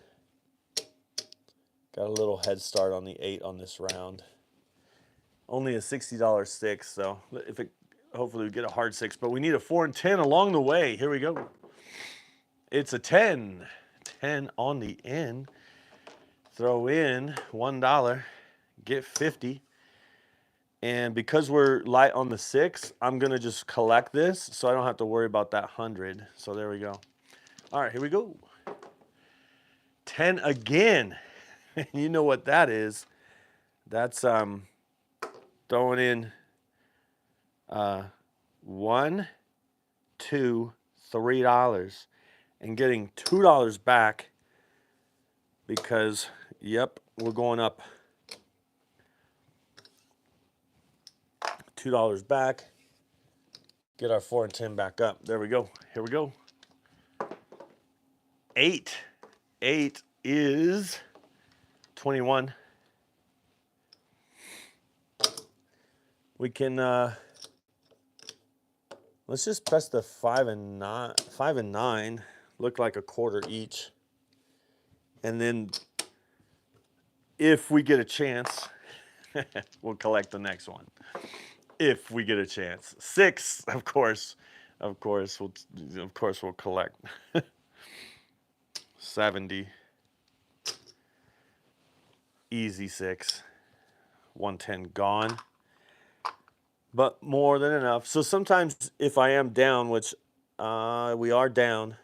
Got a little head start on the 8 on this round. Only a $60 6, so if it, hopefully we get a hard 6, but we need a 4 and 10 along the way. Here we go. It's a 10. 10 on the end. Throw in $1, get 50. And because we're light on the 6, I'm going to just collect this so I don't have to worry about that 100. So there we go. All right, here we go. 10 again. You know what that is. That's throwing in 1, 2, $3 and getting $2 back because, yep, we're going up. $2 back. Get our 4 and 10 back up. There we go. Here we go. 8. 8 is 21. We can let's just press the 5 and 9. 5 and 9 look like a quarter each. And then if we get a chance, we'll collect the next one. If we get a chance. 6, of course we'll collect. 70. Easy 6. 110 gone. But more than enough. So sometimes if I am down, which we are down,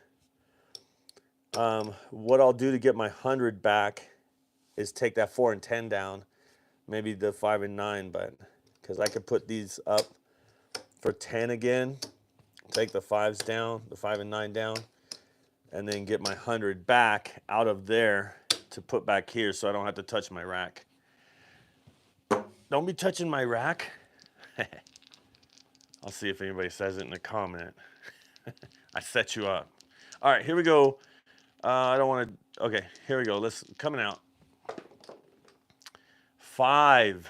what I'll do to get my 100 back is take that 4 and 10 down. Maybe the 5 and 9, but because I could put these up for 10 again, take the 5s down, the 5 and 9 down, and then get my 100 back out of there to put back here so I don't have to touch my rack. Don't be touching my rack. I'll see if anybody says it in the comment. I set you up. All right, here we go. I don't want to. Okay, here we go. Let's coming out. 5,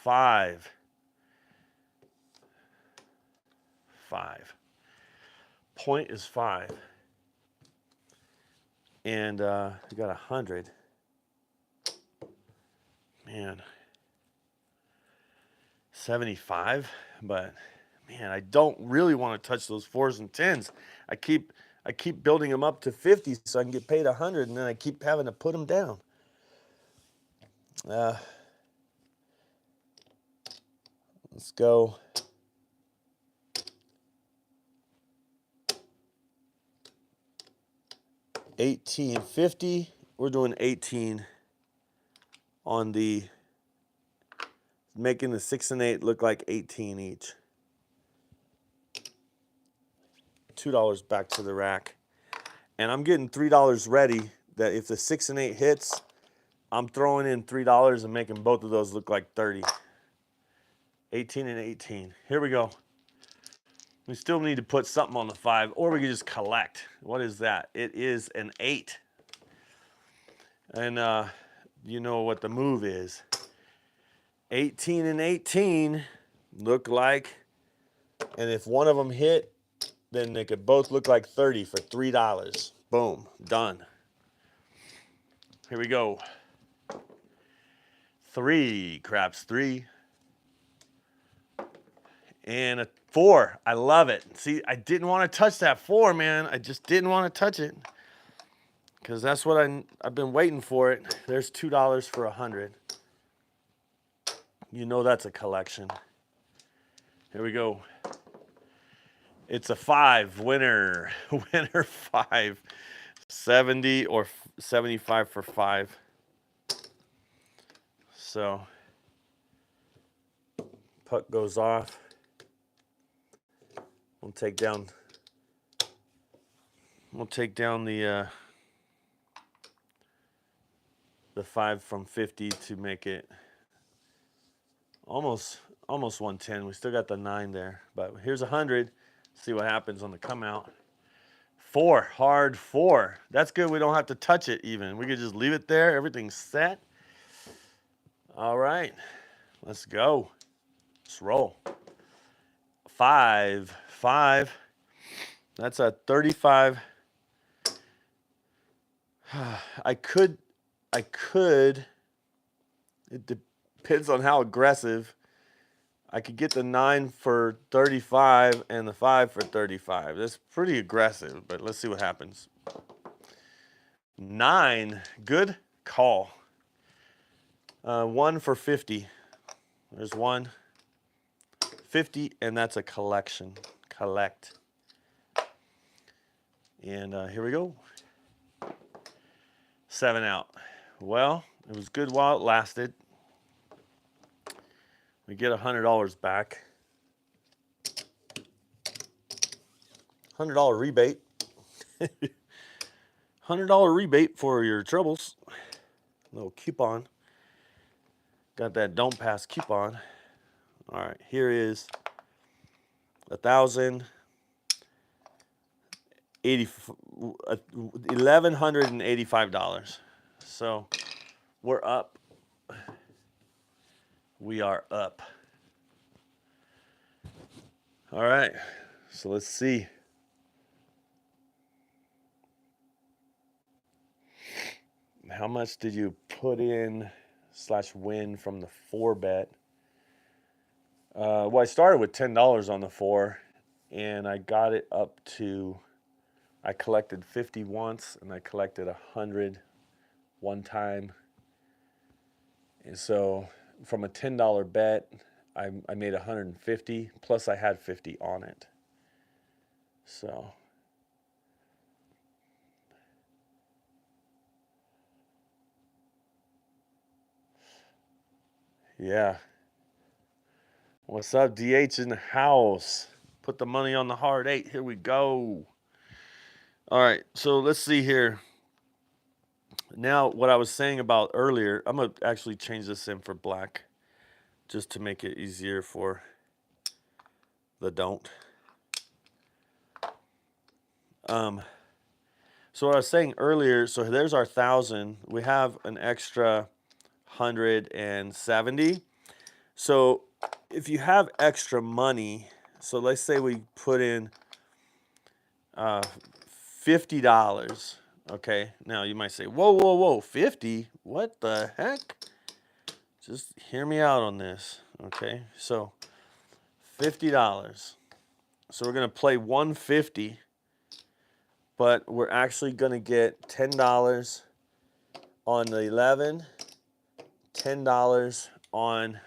5, 5. Point is 5, and we got 100. Man, 75, but man, I don't really want to touch those 4s and 10s. I keep building them up to 50 so I can get paid 100, and then I keep having to put them down. Let's go. $18.50. We're doing 18 on the, making the 6 and 8 look like 18 each. $2 back to the rack. And I'm getting $3 ready that if the 6 and 8 hits, I'm throwing in $3 and making both of those look like 30. 18 and 18. Here we go. We still need to put something on the 5, or we can just collect. What is that? It is an 8. And you know what the move is. 18 and 18 look like, and if one of them hit, then they could both look like 30 for $3. Boom, done. Here we go. 3, craps 3. And a 4. I love it. See, I didn't want to touch that 4, man. I just didn't want to touch it. Because that's what I've been waiting for it. There's $2 for 100. You know that's a collection. Here we go. It's a 5 winner. Winner 5. 70 or 75 for 5. So puck goes off. We'll take down the 5 from 50 to make it almost 110. We still got the 9 there, but here's 100. See what happens on the come out. 4, hard 4. That's good. We don't have to touch it even. We could just leave it there. Everything's set. All right, let's go. Let's roll. 5. That's a 35. I could. It depends on how aggressive. I could get the 9 for 35 and the 5 for 35. That's pretty aggressive, but let's see what happens. 9, good call. 1 for 50. There's 1. 50, and that's a collection. Collect. And here we go. 7 out. Well, it was good while it lasted. We get $100 back. $100 rebate. $100 rebate for your troubles. Little coupon. Got that don't pass coupon. All right, here is $1,185. So we're up. We are up. All right, so let's see. How much did you put in / win from the 4 bet? Well, I started with $10 on the 4, and I got it up to, I collected 50 once, and I collected 100 one time. And so from a $10 bet, I made 150, plus I had 50 on it. So yeah. What's up, DH in the house? Put the money on the hard 8. Here we go. All right, so let's see here. Now, what I was saying about earlier, I'm going to actually change this in for black just to make it easier for the don't. So what I was saying earlier, so there's our 1,000. We have an extra 170. So if you have extra money, so let's say we put in $50. Okay, now you might say, whoa, 50? What the heck? Just hear me out on this, okay? So $50. So we're gonna play 150, but we're actually gonna get $10 on the 11, $10 on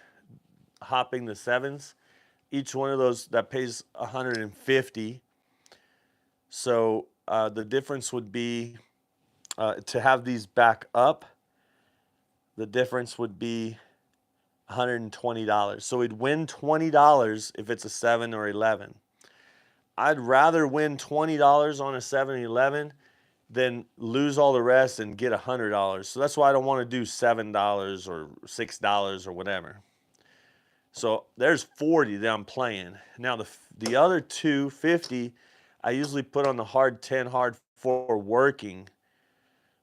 hopping the 7s. Each one of those, that pays 150. So the difference would be, to have these back up, the difference would be $120. So we'd win $20 if it's a 7 or 11. I'd rather win $20 on a 7 and 11 than lose all the rest and get $100. So that's why I don't want to do $7 or $6 or whatever. So there's 40 that I'm playing. Now the other 250, I usually put on the hard 10, hard 4 working.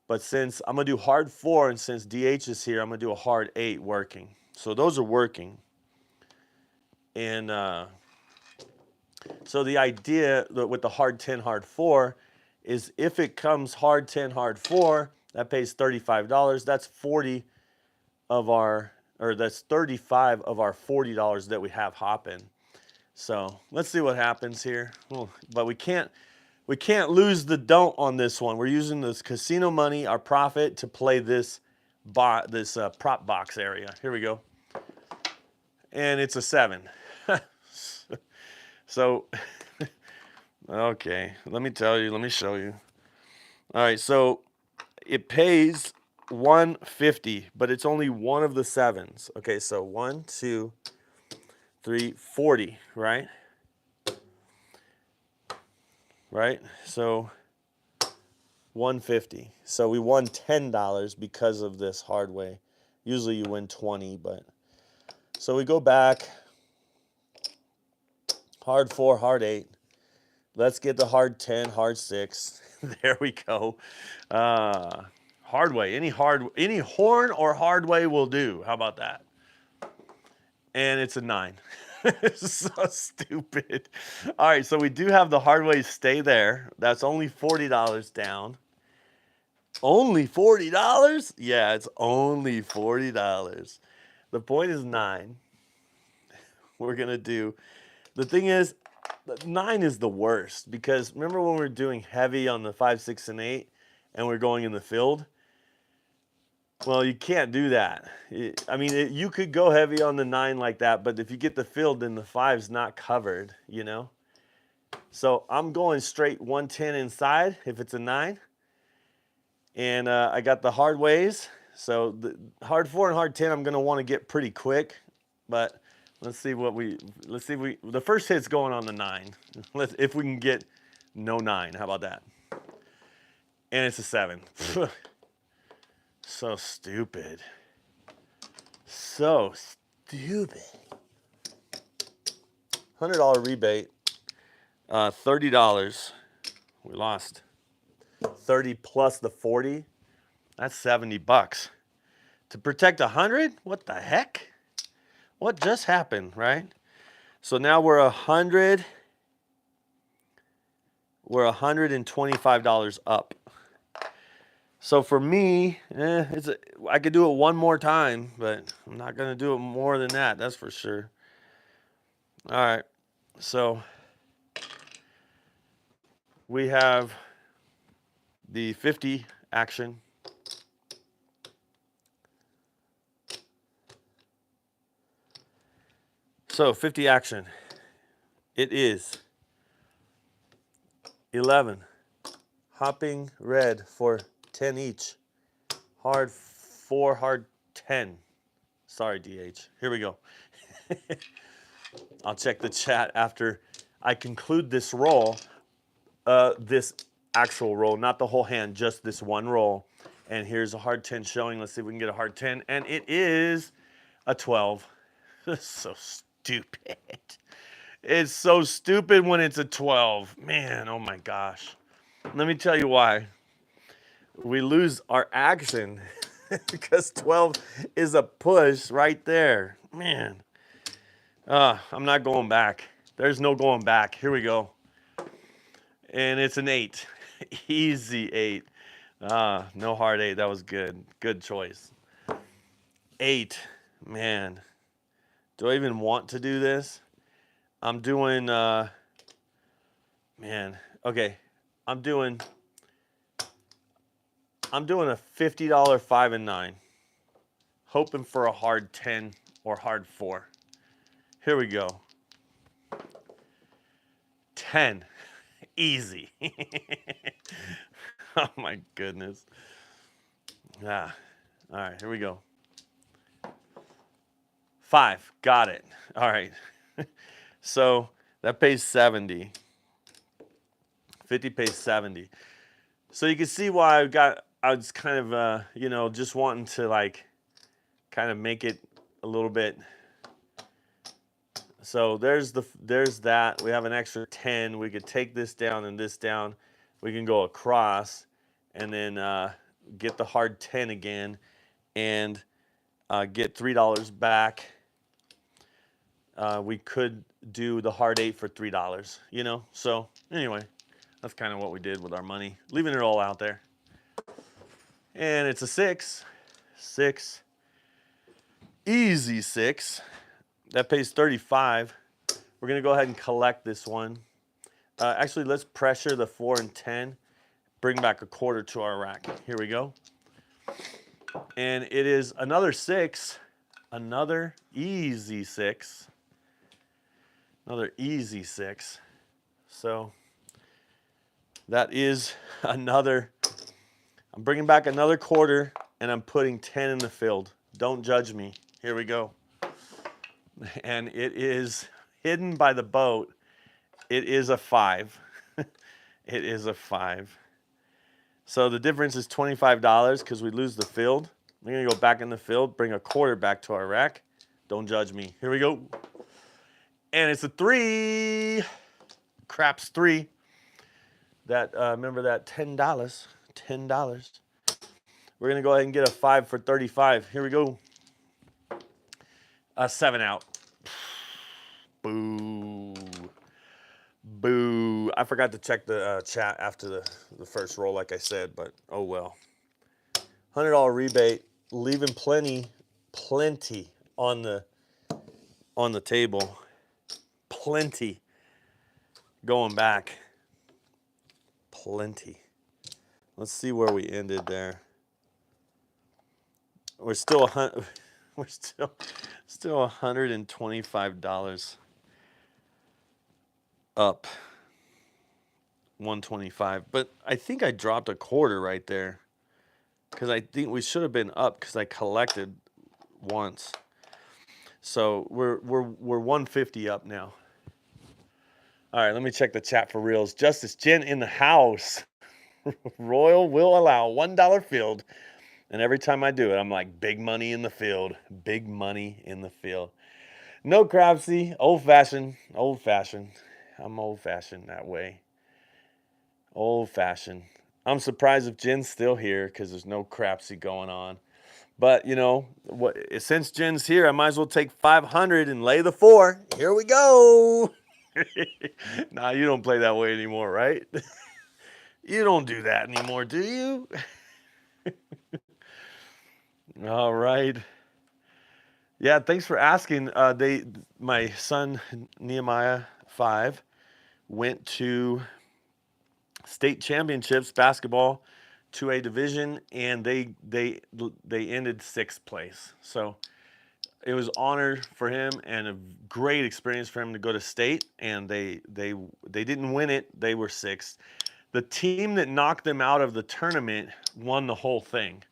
But since I'm going to do hard 4, and since DH is here, I'm going to do a hard 8 working. So those are working. And so the idea with the hard 10, hard 4 is if it comes hard 10, hard 4, that pays $35. That's 40 of our or that's 35 of our $40 that we have hopping. So let's see what happens here. Well, but we can't lose the don't on this one. We're using this casino money, our profit, to play this prop box area. Here we go. And it's a 7. So, okay, let me show you. All right, so it pays 150, but it's only one of the 7s. Okay, so 1, 2, 3, 40, right? Right? So 150. So we won $10 because of this hard way. Usually you win 20, but so we go back. Hard 4, hard 8. Let's get the hard 10, hard 6. There we go. Hard way. Any horn or hard way will do. How about that? And it's a 9. It's so stupid. All right, so we do have the hard way stay there. That's only $40 down. Only $40? Yeah, it's only $40. The point is 9. We're going to do... The thing is, 9 is the worst because remember when we were doing heavy on the 5, 6, and 8 and we're going in the field? Well, you can't do that. You could go heavy on the 9 like that, but if you get the field, then the 5's not covered, you know? So I'm going straight 110 inside if it's a 9. And I got the hard ways. So the hard 4 and hard 10 I'm going to want to get pretty quick, but... Let's see the first hit's going on the 9. If we can get no 9, how about that? And it's a 7. So stupid. So stupid. $100 rebate. $30. We lost. 30 plus the 40. That's $70. To protect 100? What the heck? What just happened, right? So now we're $125 up. So for me, I could do it one more time, but I'm not going to do it more than that. That's for sure. All right. So we have the 50 action. So 50 action. It is 11. Hopping red for 10 each. Hard 4, hard 10. Sorry, DH. Here we go. I'll check the chat after I conclude this roll. This actual roll, not the whole hand, just this one roll. And here's a hard 10 showing. Let's see if we can get a hard 10. And it is a 12. So stupid. It's so stupid when it's a 12. Man, oh my gosh. Let me tell you why. We lose our action because 12 is a push right there. Man. I'm not going back. There's no going back. Here we go. And it's an 8. Easy 8. No hard 8. That was good. Good choice. 8. Man. Do I even want to do this? I'm doing, man. Okay. I'm doing a $50 5 and 9. Hoping for a hard 10 or hard 4. Here we go. 10. Easy. Oh my goodness. All right, here we go. 5. Got it. All right. So that pays 70. 50 pays 70. So you can see why I was kind of, just wanting to kind of make it a little bit. So there's that. We have an extra 10. We could take this down and this down. We can go across and then get the hard 10 again and get $3 back. We could do the hard 8 for $3, So anyway, that's kind of what we did with our money, leaving it all out there. And it's a 6. 6 easy 6. That pays 35. We're going to go ahead and collect this one. Actually, let's pressure the 4 and 10. Bring back a quarter to our rack. Here we go. And it is another 6. Another easy 6. Another easy 6. So that is another. I'm bringing back another quarter, and I'm putting 10 in the field. Don't judge me. Here we go. And it is hidden by the boat. It is a 5. It is a 5. So the difference is $25 because we lose the field. We're going to go back in the field, bring a quarter back to our rack. Don't judge me. Here we go. And it's a 3. Craps 3. That remember that $10. $10. We're going to go ahead and get a 5 for 35. Here we go. A 7 out. Boo. Boo. I forgot to check the chat after the first roll, like I said, but oh well. $100 rebate, leaving plenty on the table. Plenty going back. Plenty. Let's see where we ended there. We're still still $125 up. 125, but I think I dropped a quarter right there because I think we should have been up because I collected once. So we're 150 up now. All right, let me check the chat for reals. Justice Jen in the house. Royal will allow $1 field, and every time I do it, I'm like, big money in the field. Big money in the field. No Crabsy, old fashioned. I'm old fashioned that way. Old fashioned. I'm surprised if Jen's still here because there's no crapsy going on. But you know what? Since Jen's here, I might as well take 500 and lay the 4. Here we go. Nah, you don't play that way anymore, right? You don't do that anymore, do you? All right. Yeah, thanks for asking. My son Nehemiah 5 went to state championships basketball, 2A division, and they ended 6th place. So it was honor for him and a great experience for him to go to state. And they didn't win it; they were 6th. The team that knocked them out of the tournament won the whole thing.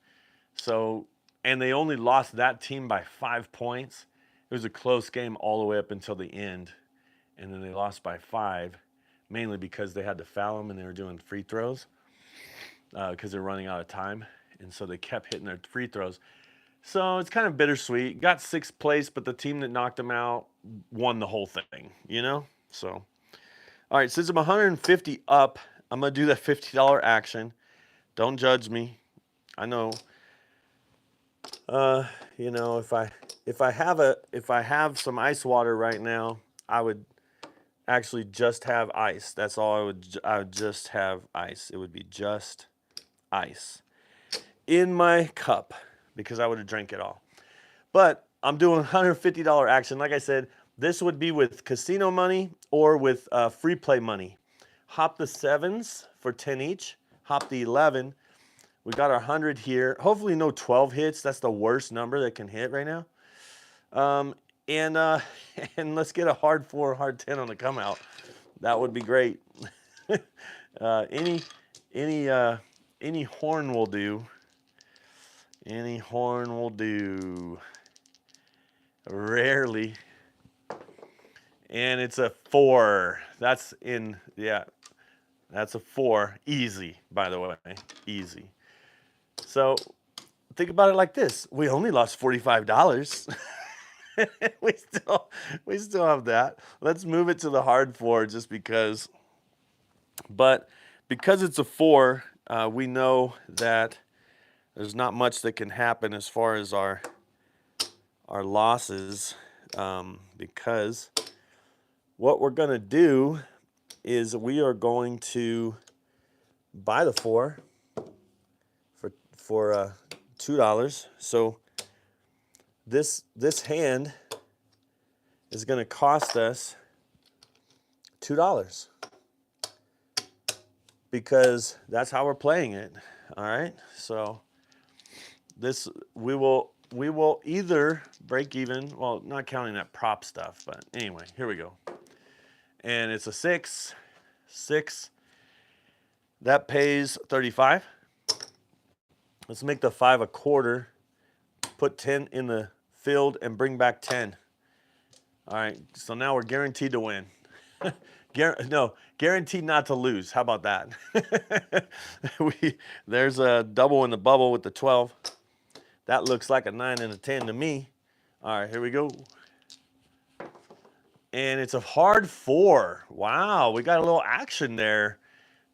So, and they only lost that team by 5 points. It was a close game all the way up until the end, and then they lost by 5. Mainly because they had to foul them and they were doing free throws because they're running out of time. And so they kept hitting their free throws. So it's kind of bittersweet. Got 6th place, but the team that knocked them out won the whole thing, you know? So, all right, since I'm 150 up, I'm going to do that $50 action. Don't judge me. I know. You know, if I have some ice water right now, I would actually just have ice. That's all I would just have ice. It would be just ice in my cup because I would have drank it all. But I'm doing $150 action. Like I said, this would be with casino money or with free play money. Hop the 7s for 10 each. Hop the 11. We got our 100 here. Hopefully no 12 hits. That's the worst number that can hit right now. And let's get a hard 4, hard 10 on the come out. That would be great. Any horn will do. Any horn will do. Rarely. And it's a 4. That's in, yeah. That's a 4. Easy, by the way. Easy. So think about it like this. We only lost $45. we still have that. Let's move it to the hard 4 just because. But because it's a 4, we know that there's not much that can happen as far as our losses, because what we're going to do is we are going to buy the 4 for $2. So this hand is going to cost us $2 because that's how we're playing it. All right, so this we will either break even, well, not counting that prop stuff, but anyway, here we go. And it's a 6, that pays 35. Let's make the 5 a quarter, put 10 in the field and bring back 10. All right, so now we're guaranteed to win. No, guaranteed not to lose. How about that? There's a double in the bubble with the 12. That looks like a 9 and a 10 to me. All right, here we go. And it's a hard 4. Wow, we got a little action there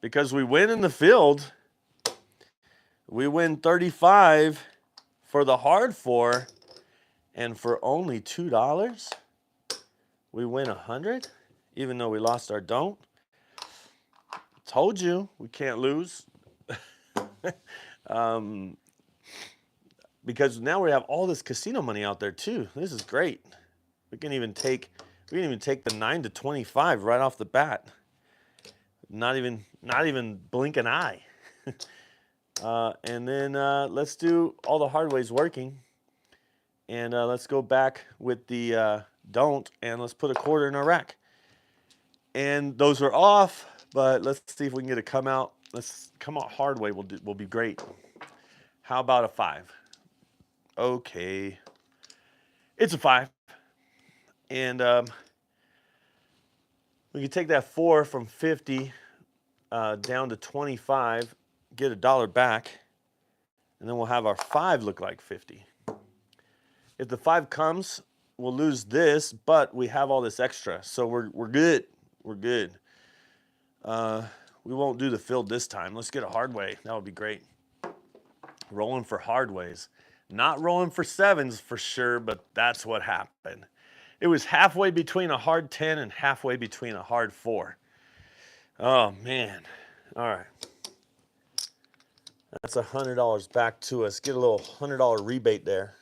because we win in the field. We win 35 for the hard 4, and for only $2, we win 100, even though we lost our don't. Told you we can't lose. Because now we have all this casino money out there too. This is great. We can even take the 9 to 25 right off the bat. Not even blink an eye. And then let's do all the hard ways working. And let's go back with the don't, and let's put a quarter in our rack. And those are off, but let's see if we can get a come out. Let's come out hard way will be great. How about a 5? Okay, it's a 5. And we can take that 4 from 50 down to 25, get $1 back, and then we'll have our 5 look like 50. If the 5 comes, we'll lose this, but we have all this extra, so we're good. We're good. We won't do the field this time. Let's get a hard way. That would be great. Rolling for hard ways. Not rolling for 7s for sure, but that's what happened. It was halfway between a hard 10 and halfway between a hard 4. Oh, man. All right. That's $100 back to us. Get a little $100 rebate there.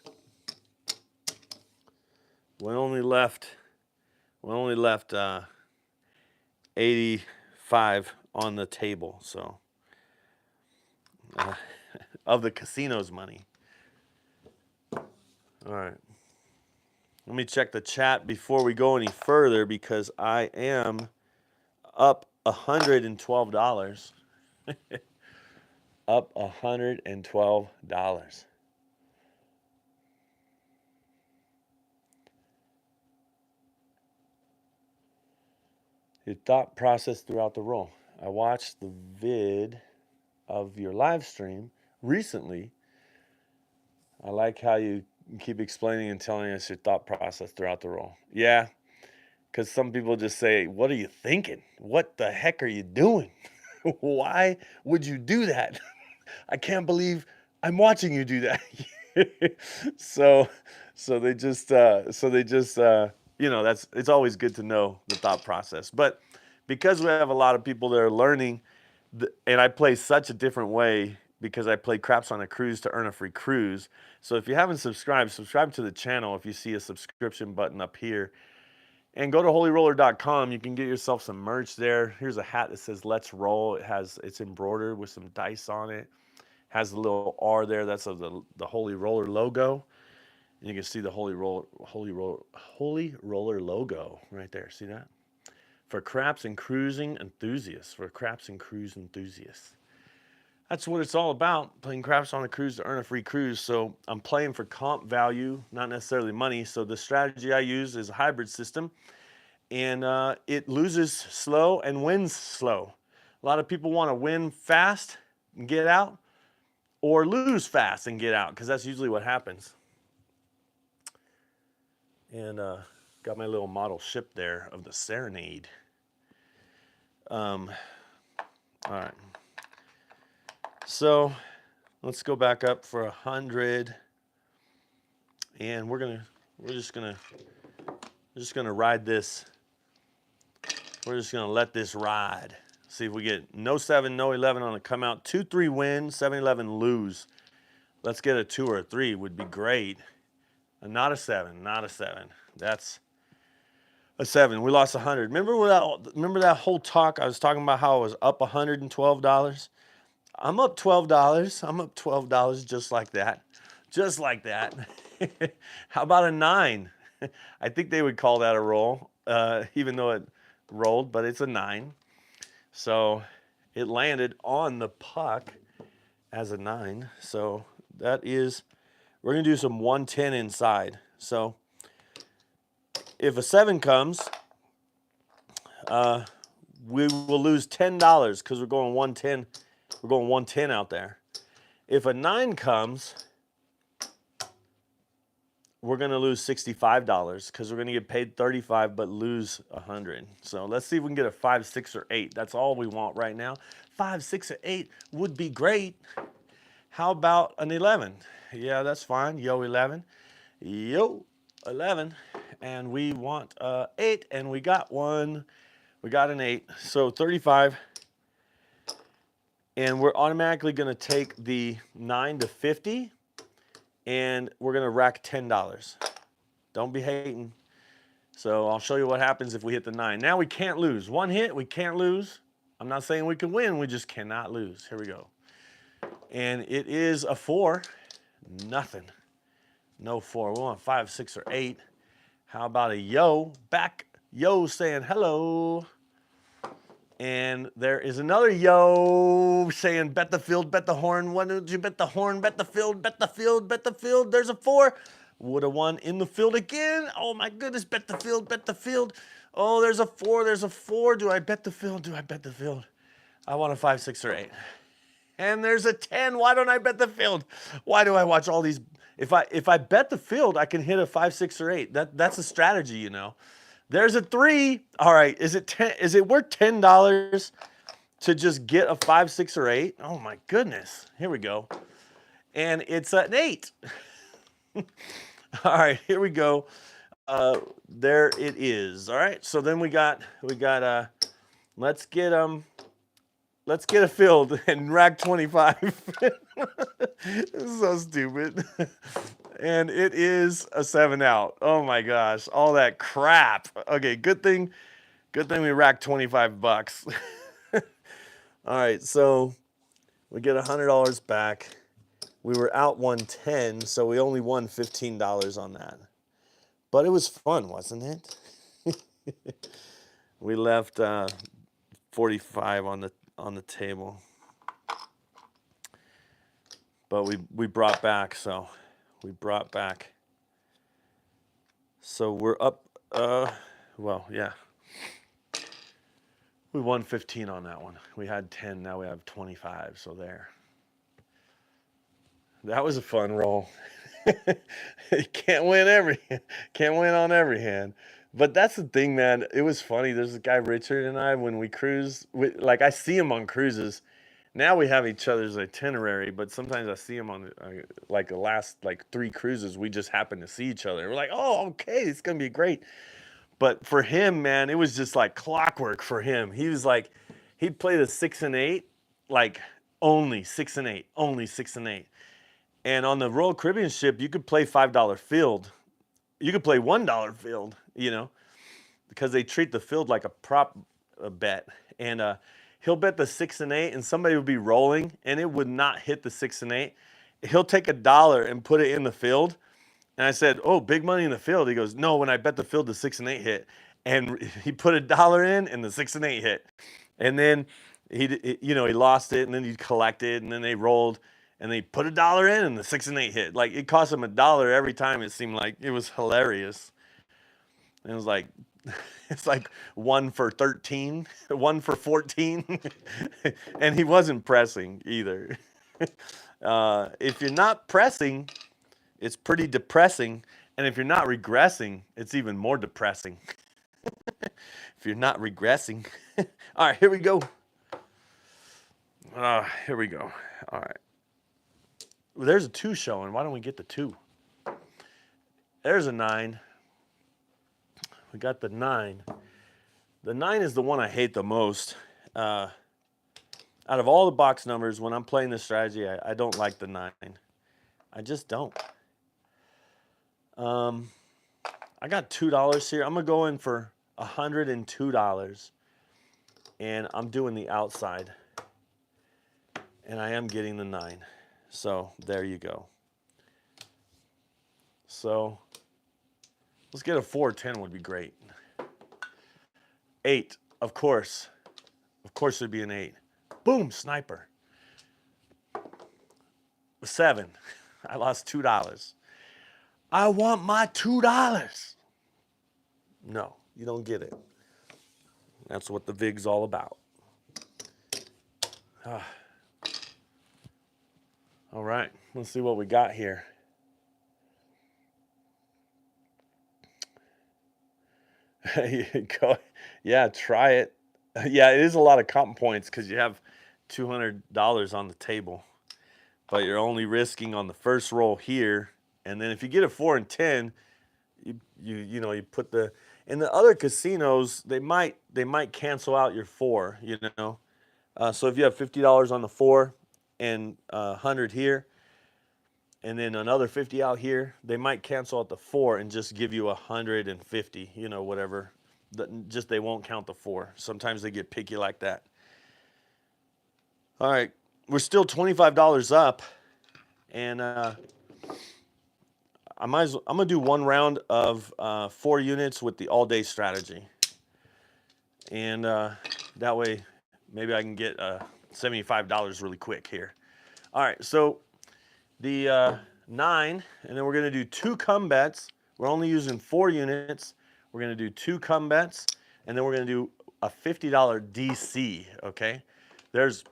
We only left 85 on the table, so of the casino's money. All right. Let me check the chat before we go any further because I am up $112. Up $112. Your thought process throughout the roll. I watched the vid of your live stream recently. I like how you keep explaining and telling us your thought process throughout the roll. Yeah, because some people just say, what are you thinking? What the heck are you doing? Why would you do that? I can't believe I'm watching you do that. so they just it's always good to know the thought process. But because we have a lot of people that are learning, and I play such a different way because I play Craps on a Cruise to earn a free cruise. So if you haven't subscribed, subscribe to the channel if you see a subscription button up here. And go to holyroller.com. You can get yourself some merch there. Here's a hat that says Let's Roll. It's embroidered with some dice on it. Has the little R there. That's of the Holy Roller logo. And you can see the Holy Roller logo right there. See that? For craps and cruising enthusiasts. For craps and cruise enthusiasts. That's what it's all about, playing craps on a cruise to earn a free cruise. So I'm playing for comp value, not necessarily money. So the strategy I use is a hybrid system. And it loses slow and wins slow. A lot of people want to win fast and get out, or lose fast and get out, because that's usually what happens. And got my little model ship there of the Serenade. All right. So let's go back up for 100, and we're just gonna ride this. We're just gonna let this ride. See if we get no 7, no 11 on the come out. 2, 3 win, 7, 11 lose. Let's get a 2 or a 3 would be great. Not a 7. Not a 7. That's a 7. We lost 100. Remember that whole talk I was talking about how I was up $112? I'm up $12. I'm up $12 just like that. Just like that. How about a 9? I think they would call that a roll, even though it rolled, but it's a 9. So it landed on the puck as a 9. So that is, we're going to do some 110 inside. So if a 7 comes, we will lose $10 because we're going 110. We're going 110 out there. If a 9 comes, we're going to lose $65 because we're going to get paid $35 but lose 100. So let's see if we can get a 5, 6, or 8. That's all we want right now. 5, 6, or 8 would be great. How about an 11? Yeah, that's fine. Yo, 11. Yo, 11. And we want 8, and we got one. We got an 8. So 35. And we're automatically going to take the 9 to 50. And we're going to rack $10. Don't be hating. So I'll show you what happens if we hit the 9. Now we can't lose. One hit, we can't lose. I'm not saying we can win. We just cannot lose. Here we go. And it is a 4. Nothing. No 4. We want 5, 6, or 8. How about a yo? Back yo saying hello. And there is another yo saying, bet the field, bet the horn. Why don't you bet the horn, bet the field, bet the field, bet the field. There's a 4. Would have won in the field again. Oh my goodness, bet the field, bet the field. Oh, there's a 4, there's a 4. Do I bet the field? Do I bet the field? I want a 5, 6, or 8. And there's a 10. Why don't I bet the field? Why do I watch all these? If I bet the field, I can hit a 5, 6, or 8. That's a strategy, you know. There's a 3. All right, is it worth $10 to just get a 5, 6, or 8? Oh my goodness. Here we go. And it's an 8. All right, here we go. There it is. All right. So then we got let's get a field and rack 25. This is so stupid. And it is a 7 out. Oh my gosh, all that crap. Okay, good thing we racked $25. All right, so we get $100 back. We were out 110, so we only won $15 on that. But it was fun, wasn't it? We left 45 on the table. But we brought back, so we brought back. So we're up, well, yeah. We won 15 on that one. We had 10, now we have 25, so there. That was a fun roll. You can't win on every hand. But that's the thing, man. It was funny. There's a guy, Richard, and I, when we cruise, like I see him on cruises. Now we have each other's itinerary, but sometimes I see him on like the last 3 cruises. We just happen to see each other. We're like, oh, okay, it's gonna be great. But for him, man, it was just like clockwork for him. He was like, he'd play the 6 and 8, like only 6 and 8, only 6 and 8. And on the Royal Caribbean ship, you could play $5 field. You could play $1 field, you know, because they treat the field like a prop bet. And he'll bet the 6 and 8, and somebody will be rolling, and it would not hit the 6 and 8. He'll take $1 and put it in the field. And I said, "Oh, big money in the field." He goes, "No, when I bet the field, the 6 and 8 hit." And he put $1 in, and the 6 and 8 hit. And then he lost it, and then he collected, and then they rolled, and they put $1 in, and the 6 and 8 hit. Like, it cost him $1 every time. It seemed like it was hilarious. And it was like, it's like 1 for 13, 1 for 14, and he wasn't pressing either. If you're not pressing, it's pretty depressing, and if you're not regressing, it's even more depressing. If you're not regressing. All right, here we go. Here we go. All right. Well, there's a 2 showing. Why don't we get the 2? There's a 9. We got the 9. The 9 is the one I hate the most. Out of all the box numbers, when I'm playing this strategy, I don't like the 9. I just don't. I got $2 here. I'm gonna go in for $102, and I'm doing the outside, and I am getting the 9. So there you go. So let's get a 4 or 10 would be great. 8, of course. Of course there'd be an 8. Boom, sniper. 7. I lost $2. I want my $2. No, you don't get it. That's what the VIG's all about. All right, let's see what we got here. Yeah, try it. Yeah, it is a lot of comp points because you have $200 on the table, but you're only risking on the first roll here, and then if you get a 4 and 10, you put the in the other casinos they might cancel out your 4, so if you have $50 on the 4 and 100 here, and then another 50 out here, they might cancel out the 4 and just give you 150, whatever. Just they won't count the 4. Sometimes they get picky like that. All right, we're still $25 up, and I'm gonna do one round of 4 units with the all-day strategy, and that way maybe I can get $75 really quick here. All right, so the 9, and then we're gonna do 2 come bets. We're only using 4 units. We're gonna do 2 come bets, and then we're gonna do a $50 DC, okay? There's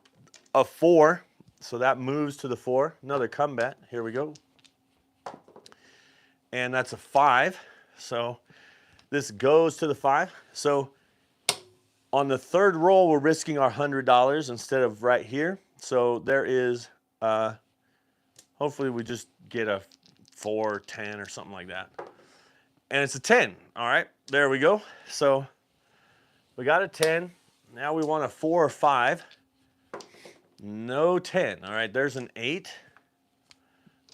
a 4, so that moves to the 4. Another come bet, here we go. And that's a 5, so this goes to the 5. So on the third roll, we're risking our $100 instead of right here. So there is, hopefully we just get a 4, 10 or something like that. And it's a 10, all right, there we go. So we got a 10, now we want a 4 or 5. No 10, all right, there's an 8.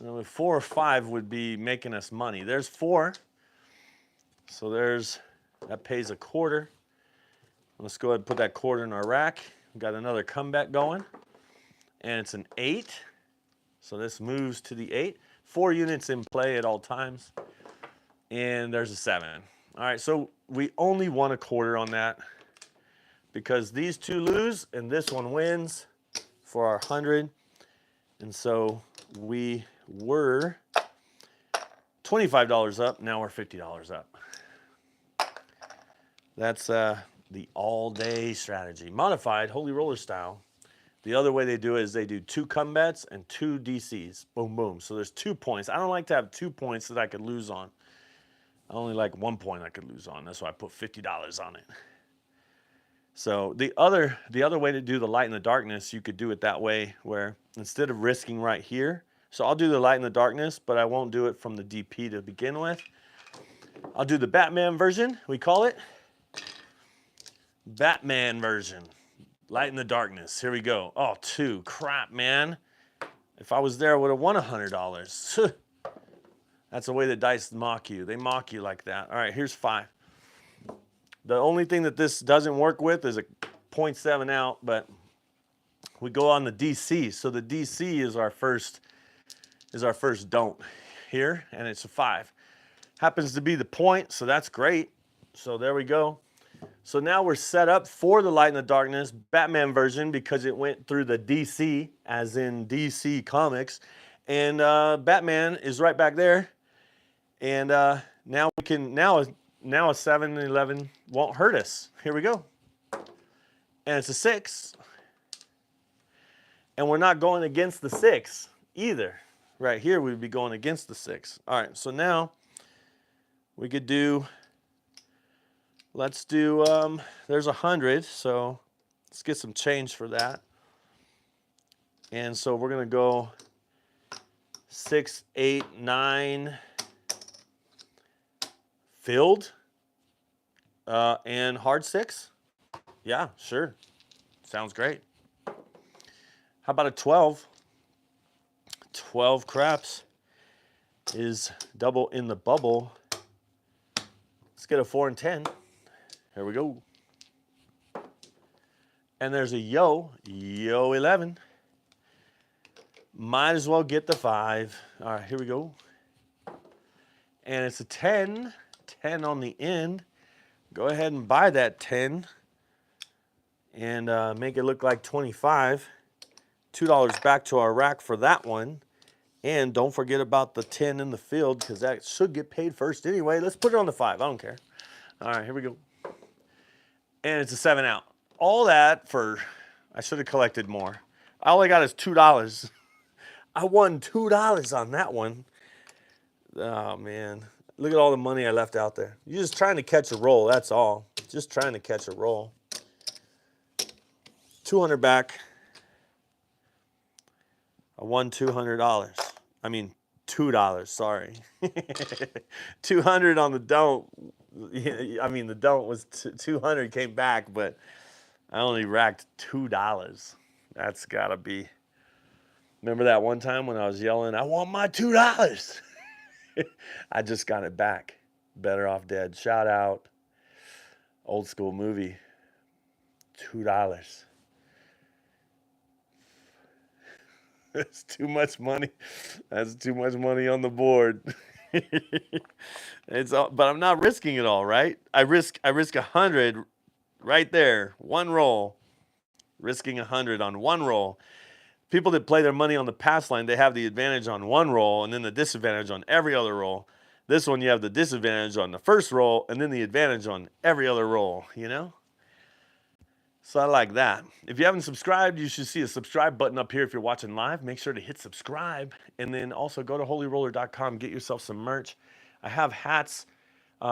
And then 4 or 5 would be making us money. There's 4, so that pays a quarter. Let's go ahead and put that quarter in our rack. We've got another comeback going, and it's an 8, so this moves to the 8. 4 units in play at all times, and there's a 7. All right, so we only won a quarter on that because these 2 lose and this one wins for our 100, and so we were $25 up. Now we're $50 up. That's the all-day strategy, modified holy roller style. The other way they do it is they do 2 come bets and 2 DCs. Boom, boom. So there's 2 points. I don't like to have 2 points that I could lose on. I only like 1 point I could lose on. That's why I put $50 on it. So the other way to do the light and the darkness, you could do it that way where instead of risking right here, so I'll do the light and the darkness, but I won't do it from the DP to begin with. I'll do the Batman version, we call it. Batman version. Light and the darkness. Here we go. Oh, 2. Crap, man. If I was there, I would have won $100. That's the way the dice mock you. They mock you like that. All right, here's 5. The only thing that this doesn't work with is a 0.7 out, but we go on the DC. So the DC is our first don't here, and it's a 5. Happens to be the point, so that's great. So there we go. So now we're set up for the light and the darkness Batman version because it went through the DC, as in DC Comics, and Batman is right back there. And now we can now a 7 and 11 won't hurt us. Here we go, and it's a 6, and we're not going against the 6 either. Right here we'd be going against the 6. All right, so now we could do. Let's do, there's 100, so let's get some change for that. And so we're gonna go 6, 8, 9, filled, and hard 6. Yeah, sure, sounds great. How about a 12? 12 craps. is double in the bubble. Let's get a 4 and 10. Here we go. And there's a yo 11. Might as well get the 5. All right, here we go. And it's a 10. 10 on the end. Go ahead and buy that 10 and make it look like 25. $2 back to our rack for that one. And don't forget about the 10 in the field because that should get paid first anyway. Let's put it on the 5. I don't care. All right, here we go. And it's a 7 out. All that for, I should have collected more. All I got is $2. I won $2 on that one. Oh, man. Look at all the money I left out there. You're just trying to catch a roll, that's all. Just trying to catch a roll. 200 back. I won $200. I mean, $2, sorry. 200 on the don't. I mean, the don't was 200 came back, but I only racked $2. That's gotta be. Remember that one time when I was yelling, I want my $2? I just got it back. Better Off Dead. Shout out. Old school movie. $2. That's too much money. That's too much money on the board. It's all, but I'm not risking it all, right? I risk 100 right there, one roll. Risking 100 on one roll. People that play their money on the pass line, they have the advantage on one roll and then the disadvantage on every other roll. This one, you have the disadvantage on the first roll and then the advantage on every other roll, you know? So I like that. If you haven't subscribed, you should see a subscribe button up here if you're watching live. Make sure to hit subscribe. And then also go to holyroller.com, get yourself some merch. I have hats.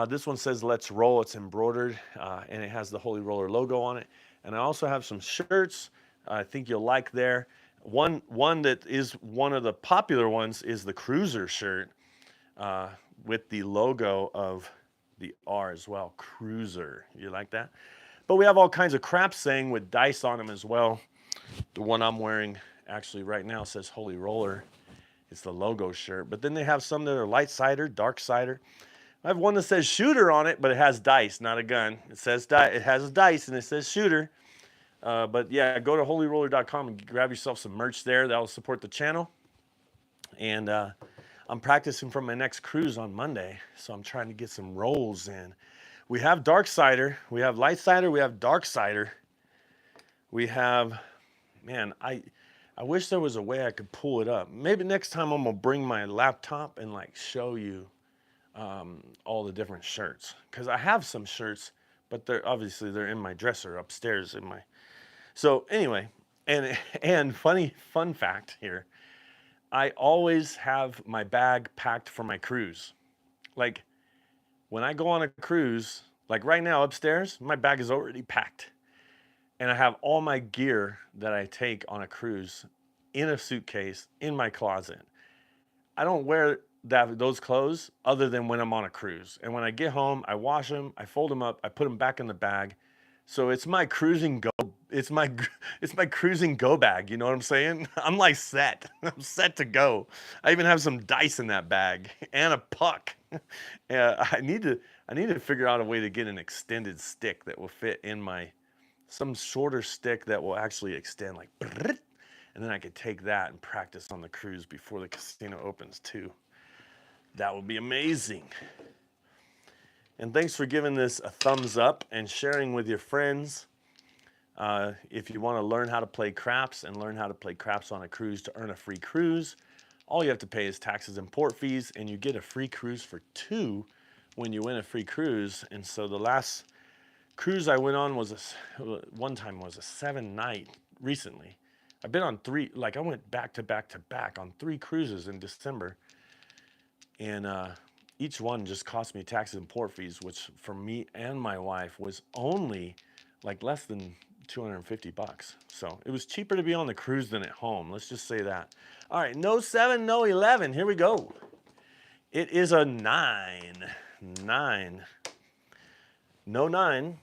This one says Let's Roll. It's embroidered, and it has the Holy Roller logo on it. And I also have some shirts I think you'll like there. One that is one of the popular ones is the Cruiser shirt with the logo of the R as well. Cruiser. You like that? But we have all kinds of crap saying with dice on them as well. The one I'm wearing actually right now says Holy Roller. It's the logo shirt. But then they have some that are light cider, dark cider. I have one that says shooter on it, but it has dice, not a gun. It says it has dice and it says shooter. But yeah, go to holyroller.com and grab yourself some merch there. That'll support the channel. And I'm practicing for my next cruise on Monday, so I'm trying to get some rolls in. We have dark cider, we have light cider, we have dark cider. We have, man, I wish there was a way I could pull it up. Maybe next time I'm gonna bring my laptop and like show you all the different shirts. Because I have some shirts, but they're obviously in my dresser upstairs in my. So anyway, and fun fact here, I always have my bag packed for my cruise. Like when I go on a cruise, like right now upstairs, my bag is already packed. And I have all my gear that I take on a cruise in a suitcase in my closet. I don't wear those clothes other than when I'm on a cruise. And when I get home, I wash them, I fold them up, I put them back in the bag. So it's my cruising go. It's my cruising go bag. You know what I'm saying? I'm like set. I'm set to go. I even have some dice in that bag and a puck. I need to figure out a way to get an extended stick that will fit in some shorter stick that will actually extend like, and then I could take that and practice on the cruise before the casino opens too. That would be amazing. And thanks for giving this a thumbs up and sharing with your friends. If you want to learn how to play craps and learn how to play craps on a cruise to earn a free cruise, all you have to pay is taxes and port fees, and you get a free cruise for 2 when you win a free cruise. And so the last cruise I went on was one time was a 7-night recently. I've been on 3, like I went back to back to back on 3 cruises in December. And each one just cost me taxes and port fees, which for me and my wife was only like less than $250. So it was cheaper to be on the cruise than at home. Let's just say that. All right, no 7, no 11. Here we go. It is a 9. 9. No 9.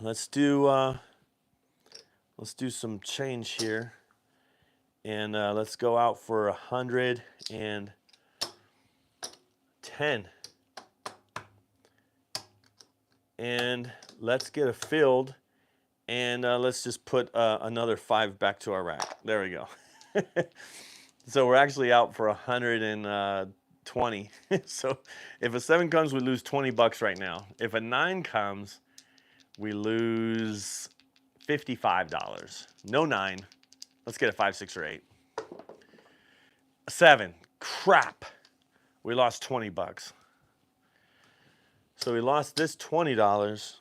Let's do some change here. And let's go out for 100 and 10. And let's get a filled, and let's just put another 5 back to our rack. There we go. So we're actually out for 120. So if a 7 comes, we lose 20 bucks right now. If a 9 comes, we lose $55. No 9. Let's get a 5, 6, or 8. 7. Crap. We lost 20 bucks. So we lost this $20,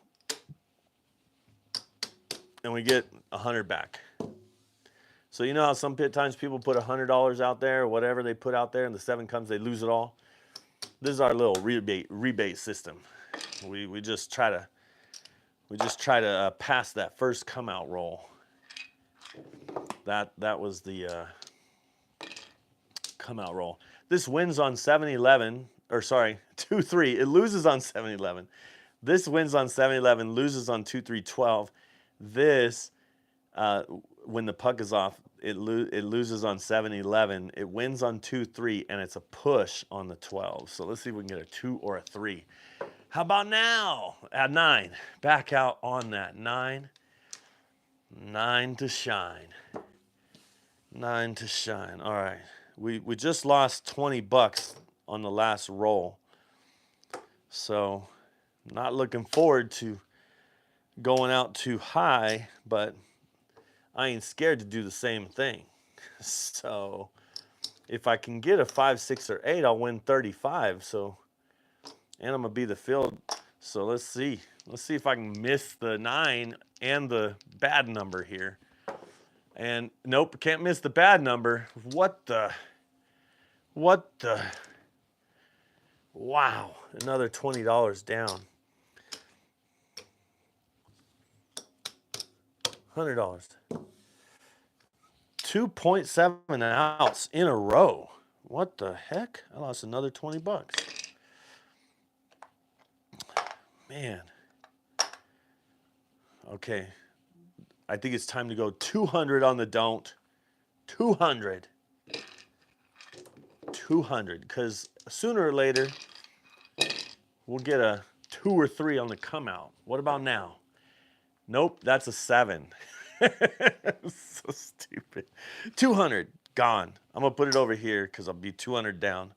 and we get 100 back. So you know how sometimes people put $100 out there, or whatever they put out there, and the 7 comes, they lose it all. This is our little rebate system. We just try to pass that first come out roll. That was the come out roll. This wins on 7-11, or sorry, 2-3. It loses on 7-11. This wins on 7-11, loses on 2-3-12. This, when the puck is off, it loses on 7-11. It wins on 2-3, and it's a push on the 12. So let's see if we can get a 2 or a 3. How about now? At 9. Back out on that 9. 9 to shine. 9 to shine. All right. We just lost 20 bucks on the last roll. So not looking forward to going out too high, but I ain't scared to do the same thing. So if I can get a 5, 6, or 8, I'll win 35. So, and I'm gonna be the field. So let's see. Let's see if I can miss the 9 and the bad number here. And nope, can't miss the bad number. What the? Wow, another $20 down. $100. 2.7 outs in a row. What the heck? I lost another 20 bucks. Man. Okay. I think it's time to go 200 on the don't. 200. 200. Because sooner or later, we'll get a 2 or 3 on the come out. What about now? Nope, that's a 7. So stupid. 200. Gone. I'm going to put it over here because I'll be 200 down.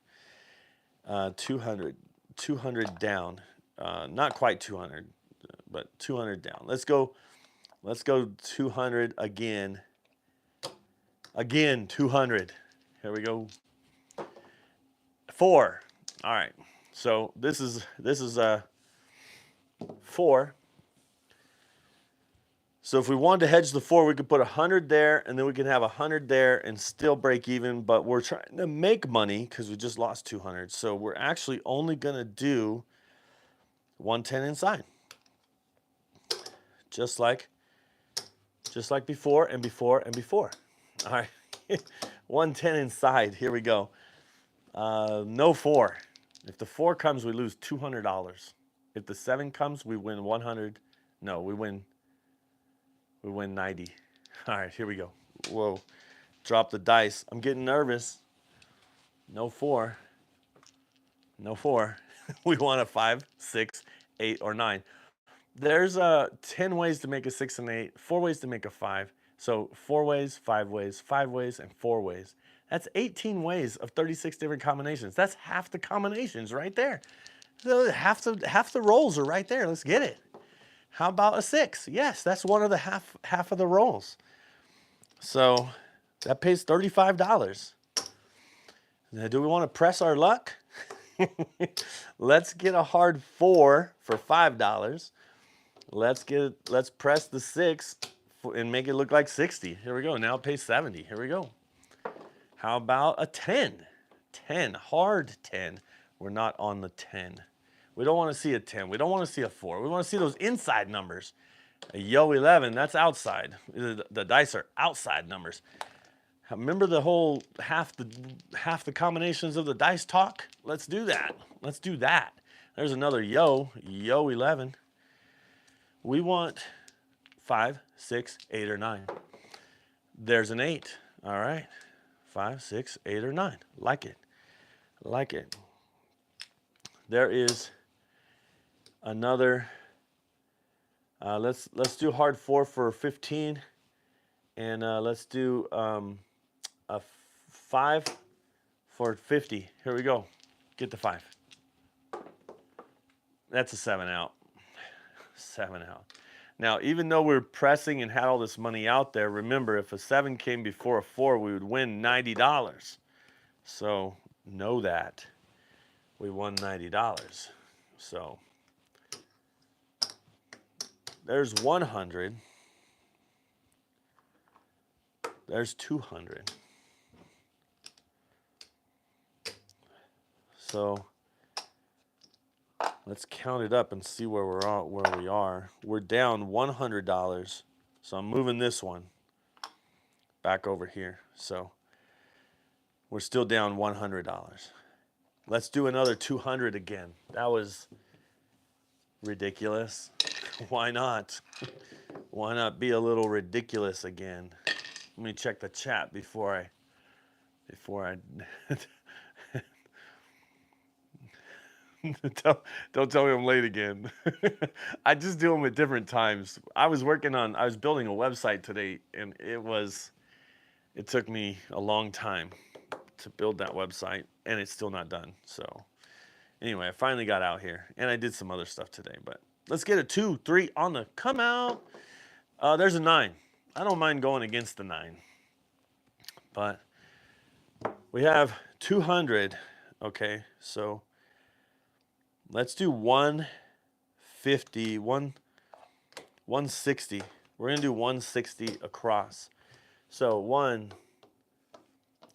200 down. Not quite 200, but 200 down. Let's go 200 again. Again, 200. Here we go. 4. All right. So this is 4. So if we wanted to hedge the 4, we could put 100 there, and then we can have 100 there and still break even. But we're trying to make money because we just lost 200. So we're actually only going to do 110 inside. Just like before and before and before. All right. 110 inside. Here we go. No 4. If the 4 comes, we lose $200. If the 7 comes, we win 100. No, we win 90. All right, here we go. Whoa. Drop the dice. I'm getting nervous. No 4. No 4. We want a 5, 6, 8, or 9. There's 10 ways to make a 6 and 8, 4 ways to make a 5. So 4 ways, 5 ways, 5 ways, and 4 ways. That's 18 ways of 36 different combinations. That's half the combinations right there. So half the rolls are right there. Let's get it. How about a 6? Yes, that's one of the half of the rolls. So that pays $35. Now, do we want to press our luck? Let's get a hard 4 for $5. Let's press the 6 and make it look like 60. Here we go. Now it pays 70. Here we go. How about a 10? 10, hard 10. We're not on the 10. We don't want to see a 10. We don't want to see a 4. We want to see those inside numbers. A yo 11, that's outside. The dice are outside numbers. Remember the whole half the combinations of the dice talk? Let's do that. Let's do that. There's another yo 11. We want 5, 6, 8, or 9. There's an 8. All right. 5, 6, 8, or 9. Like it. Like it. there is another. Let's do hard 4 for 15, and let's do a 5 for 50. Here we go. Get the 5. That's a 7 out. 7 out. Now, even though we're pressing and had all this money out there, remember, if a 7 came before a 4, we would win $90. So know that. We won $90. So there's 100. There's 200. So let's count it up and see where we are. We're down $100. So I'm moving this one back over here. So we're still down $100. Let's do another 200 again. That was ridiculous. Why not? Why not be a little ridiculous again? Let me check the chat before I don't tell me I'm late again. I just do them at different times. I was building a website today, and it took me a long time to build that website, and it's still not done. So anyway, I finally got out here, and I did some other stuff today, but let's get a 2, 3 on the come out. There's a 9. I don't mind going against the 9, but we have 200. Okay, so let's do 150, 160. We're gonna do 160 across. So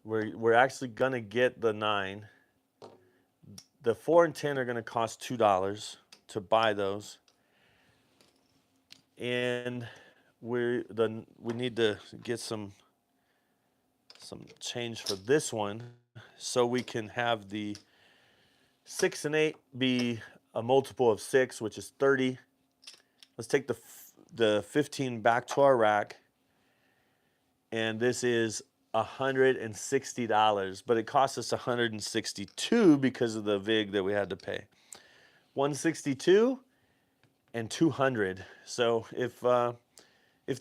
we're actually gonna get the 9. The 4 and 10 are gonna cost $2 to buy those, and we need to get some change for this one, so we can have the 6 and 8 be a multiple of 6, which is 30. Let's take the 15 back to our rack, and this is $160, but it cost us $162 because of the VIG that we had to pay. 162 and 200. So if the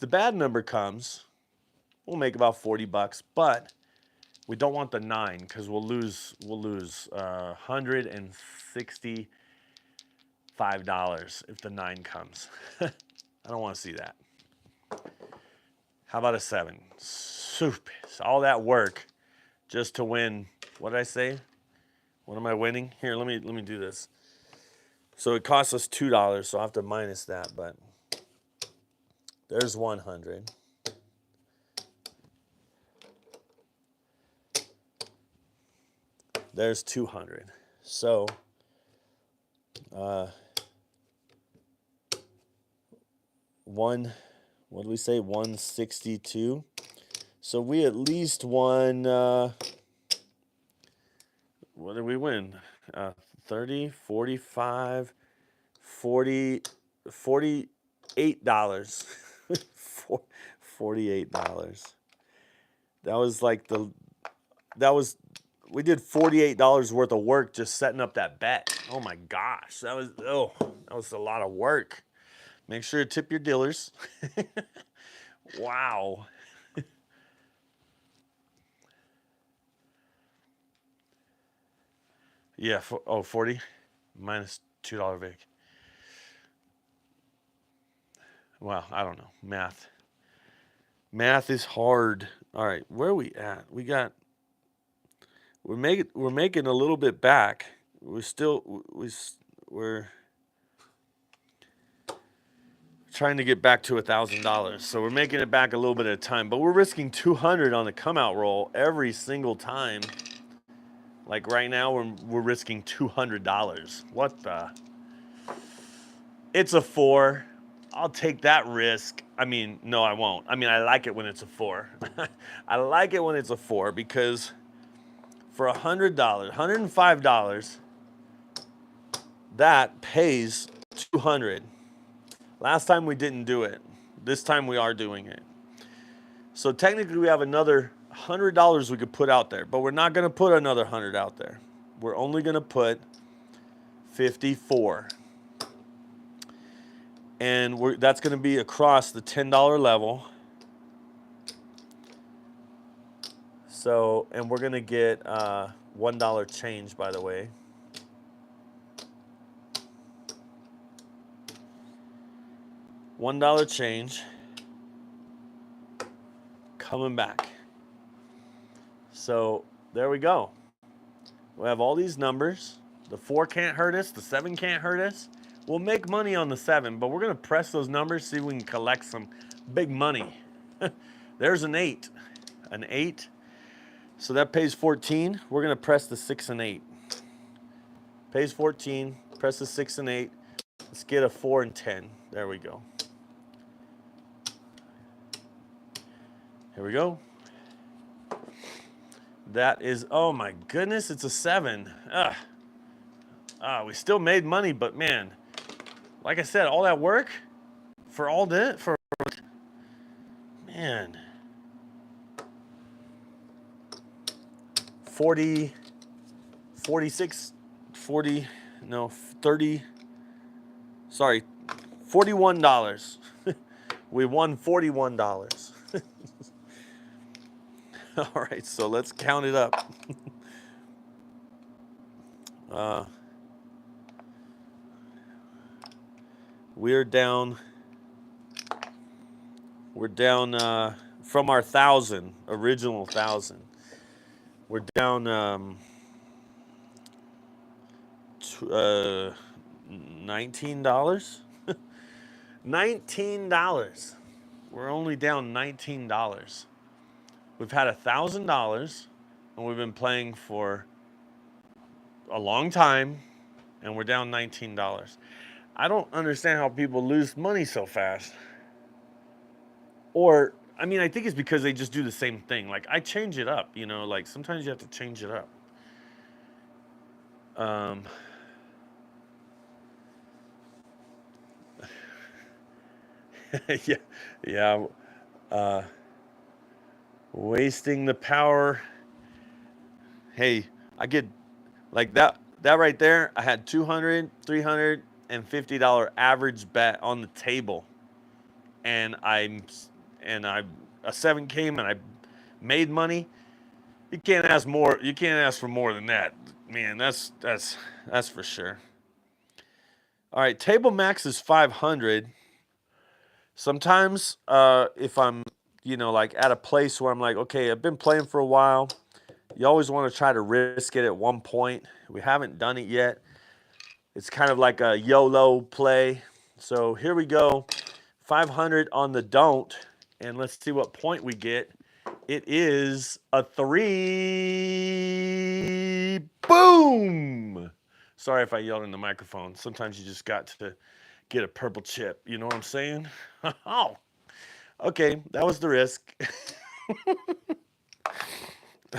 bad number comes, we'll make about $40, but we don't want the 9 because we'll lose $165 if the 9 comes. I don't want to see that. How about a 7? Soup. All that work just to win. What did I say? What am I winning? Here, let me do this. So it costs us $2, so I'll have to minus that, but there's 100. There's 200. So what did we say? 162. So we at least won. What did we win? 30, 45, 40, $48. $48. We did $48 worth of work just setting up that bet. Oh my gosh, that was a lot of work. Make sure to tip your dealers. Wow. Yeah, 40 minus $2 VIG. Wow, I don't know. Math is hard. All right, where are we at? We're making a little bit back. We're trying to get back to $1,000. So we're making it back a little bit at a time, but we're risking 200 on the come out roll every single time. Like right now, we're risking $200. What the? It's a 4. I'll take that risk. I mean, no, I won't. I mean, I like it when it's a 4. I like it when it's a 4 because for $100, $105, that pays 200. Last time we didn't do it. This time we are doing it. So technically we have another $100 we could put out there, but we're not going to put another 100 out there. We're only going to put 54. And that's going to be across the $10 level. So, and we're going to get $1 change, by the way. $1 change coming back. So there we go. We have all these numbers. The 4 can't hurt us. The 7 can't hurt us. We'll make money on the 7, but we're going to press those numbers, see if we can collect some big money. There's an 8. An 8. So that pays 14. We're going to press the 6 and 8. Pays 14. Press the 6 and 8. Let's get a 4 and 10. There we go. Here we go. That is, oh my goodness, it's a 7. We still made money, but man, like I said, all that work for all that, man, 40, 46, 40, no, 30, sorry, $41. We won $41. All right, so let's count it up. We're down from our 1,000, original 1,000. We're down $19. $19. We're only down $19. We've had $1,000, and we've been playing for a long time, and we're down $19. I don't understand how people lose money so fast. Or, I mean, I think it's because they just do the same thing. Like, I change it up, you know, like sometimes you have to change it up. Yeah. Wasting the power. Hey, I get like that right there. I had $200, $350 average bet on the table, and a 7 came and I made money. You can't ask more. You can't ask for more than that, man. That's for sure. All right, table max is 500. Sometimes if I'm, you know, like at a place where I'm like, okay, I've been playing for a while. You always want to try to risk it at one point. We haven't done it yet. It's kind of like a YOLO play. So here we go. 500 on the don't. And let's see what point we get. It is a 3. Boom! Sorry if I yelled in the microphone. Sometimes you just got to get a purple chip. You know what I'm saying? Oh, okay. That was the risk.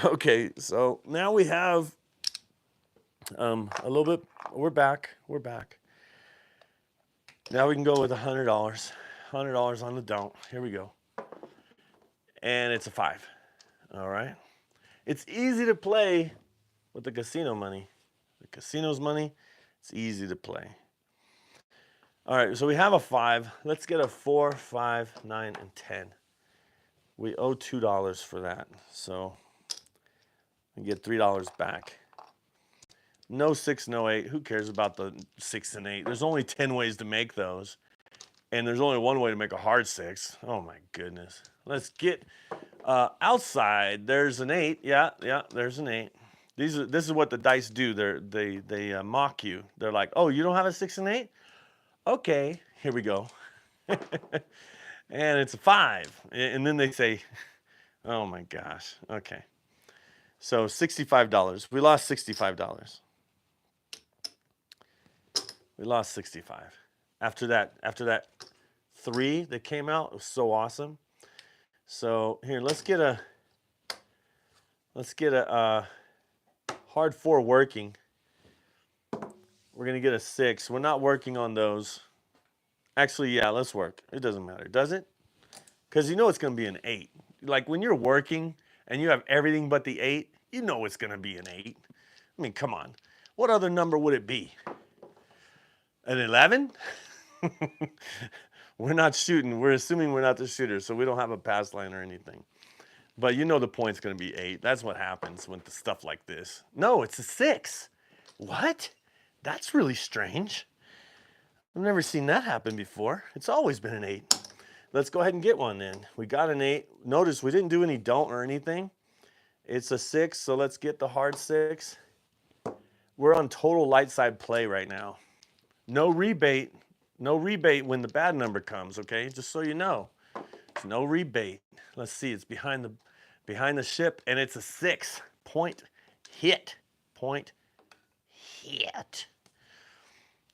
Okay, so now we have a little bit. We're back. Now we can go with $100. $100 on the don't. Here we go. And it's a 5. All right. It's easy to play with the casino money. The casino's money, it's easy to play. All right, so we have a 5. Let's get a 4, 5, 9, and 10. We owe $2 for that, so we get $3 back. No 6, no 8. Who cares about the 6 and 8? There's only 10 ways to make those, and there's only one way to make a hard 6. Oh my goodness. Let's get outside. There's an 8. Yeah, there's an 8. This is what the dice do. They mock you. They're like, oh, you don't have a 6 and 8? Okay, here we go. And it's a 5. And then they say, oh my gosh. Okay. So $65. We lost $65. We lost 65. After that 3 that came out, it was so awesome. So here, let's get a hard 4 working. We're gonna get a 6. We're not working on those. Actually, yeah, let's work. It doesn't matter, does it? Because you know it's gonna be an 8. Like when you're working and you have everything but the 8, you know it's gonna be an 8. I mean, come on. What other number would it be? An 11? We're not shooting. We're assuming we're not the shooter, so we don't have a pass line or anything. But you know the point's going to be 8. That's what happens with the stuff like this. No, it's a 6. What? That's really strange. I've never seen that happen before. It's always been an 8. Let's go ahead and get one then. We got an 8. Notice we didn't do any don't or anything. It's a 6, so let's get the hard 6. We're on total light side play right now. No rebate. No rebate when the bad number comes, okay? Just so you know. There's no rebate. Let's see, it's behind the ship, and it's a 6. Point hit. Point hit.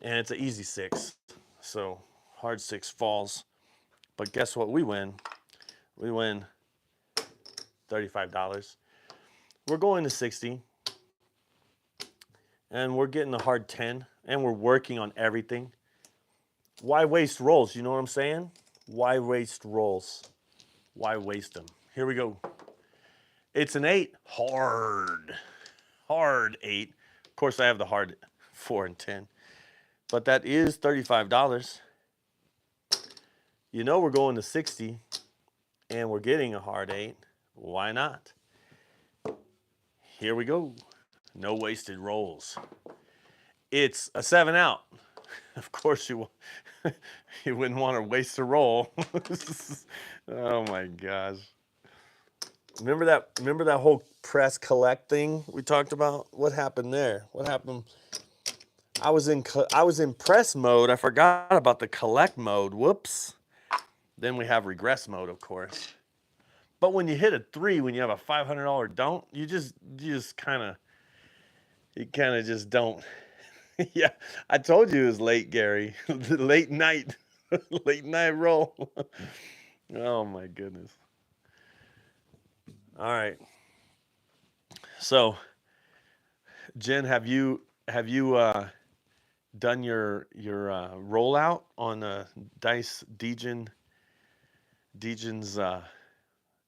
And it's an easy 6. So hard 6 falls. But guess what we win? We win $35. We're going to 60. And we're getting the hard 10. And we're working on everything. Why waste rolls? You know what I'm saying? Why waste rolls? Why waste them? Here we go. It's an 8. Hard. Hard 8. Of course, I have the hard 4 and 10. But that is $35. You know we're going to 60. And we're getting a hard 8. Why not? Here we go. No wasted rolls. It's a 7 out. Of course you wouldn't want to waste a roll. Oh my gosh. Remember that whole press collect thing we talked about? What happened there? What happened? I was in press mode. I forgot about the collect mode. Whoops. Then we have regress mode, of course. But when you hit a 3, when you have a $500 don't, you kind of just don't. Yeah, I told you it was late, Gary. Late night roll. Oh my goodness. All right. So, Jen, have you done your rollout on Dice Dejan's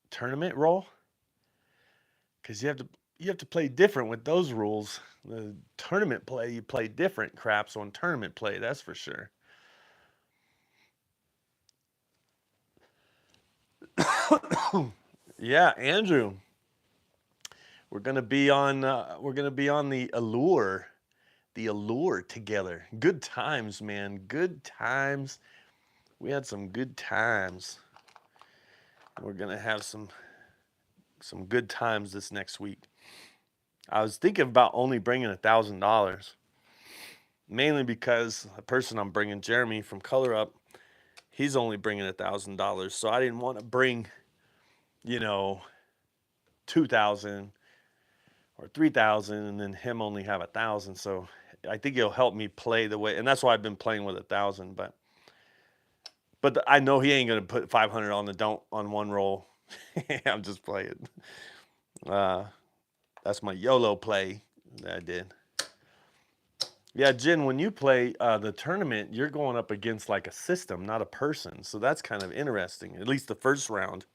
tournament roll? Because you have to play different with those rules. The tournament play, you play different craps on tournament play, that's for sure. Yeah, Andrew. We're gonna be on the allure together. Good times, man. Good times. We had some good times. We're gonna have some good times this next week. I was thinking about only bringing $1,000, mainly because the person I'm bringing, Jeremy from Color Up, he's only bringing $1,000. So I didn't want to bring, 2,000 or 3,000, and then him only have 1,000. So I think it'll help me play the way, and that's why I've been playing with 1,000. But I know he ain't gonna put 500 on the don't on one roll. I'm just playing. That's my YOLO play that I did. Yeah, Jen, when you play the tournament, you're going up against like a system, not a person. So that's kind of interesting. At least the first round,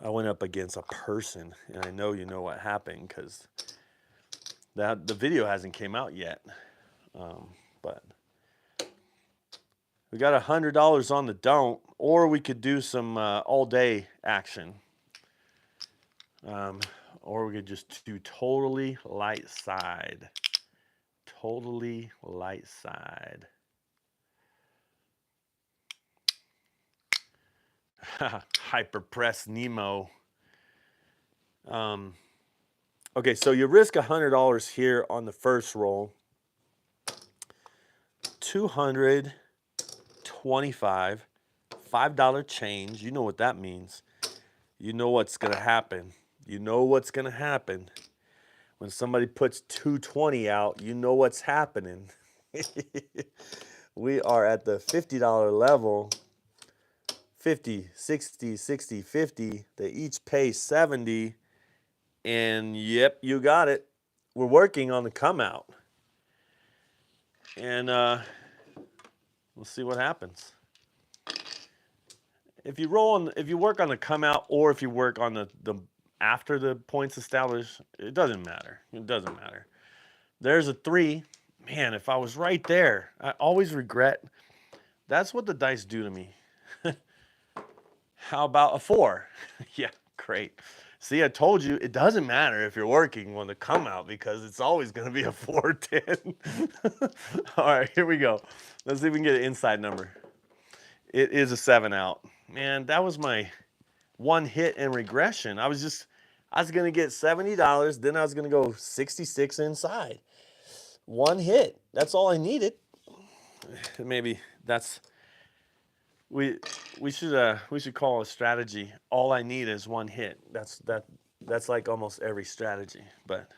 I went up against a person, and I know you know what happened because the video hasn't came out yet. But we got $100 on the don't, or we could do some all day action. Or we could just do totally light side. Totally light side. Hyper press Nemo. Okay, so you risk $100 here on the first roll. 225, $5 change. You know what that means. You know what's gonna happen. You know what's gonna happen. When somebody puts 220 out, you know what's happening. We are at the $50 level. 50, 60, 60, 50. They each pay 70. And yep, you got it. We're working on the come out. And we'll see what happens. If you work on the come out, or if you work on the after the points established, it doesn't matter. It doesn't matter. There's a 3. Man, if I was right there, I always regret. That's what the dice do to me. How about a 4? Yeah, great. See, I told you it doesn't matter if you're working when they come out because it's always going to be a 410. All right, here we go. Let's see if we can get an inside number. It is a 7 out. Man, that was my one hit in regression. I was going to get $70, then I was going to go 66 inside. One hit. That's all I needed. Maybe that's we should call a strategy. All I need is one hit. That's like almost every strategy. But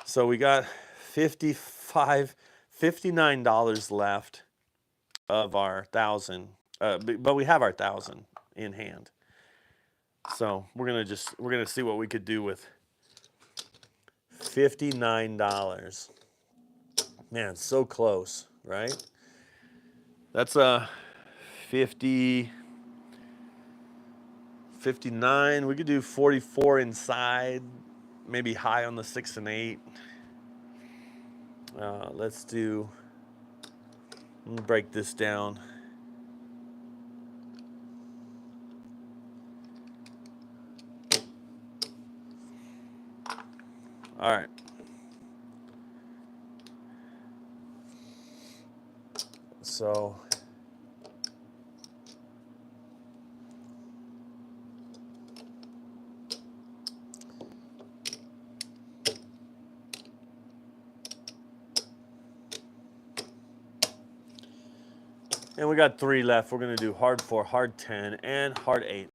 so we got $59 left of our 1,000. But we have our 1,000 in hand. So we're gonna see what we could do with $59. Man, so close, right? That's 50, 59. We could do 44 inside, maybe high on the 6 and 8. Let me break this down. All right. So and we got 3 left. We're going to do hard 4, hard 10, and hard 8.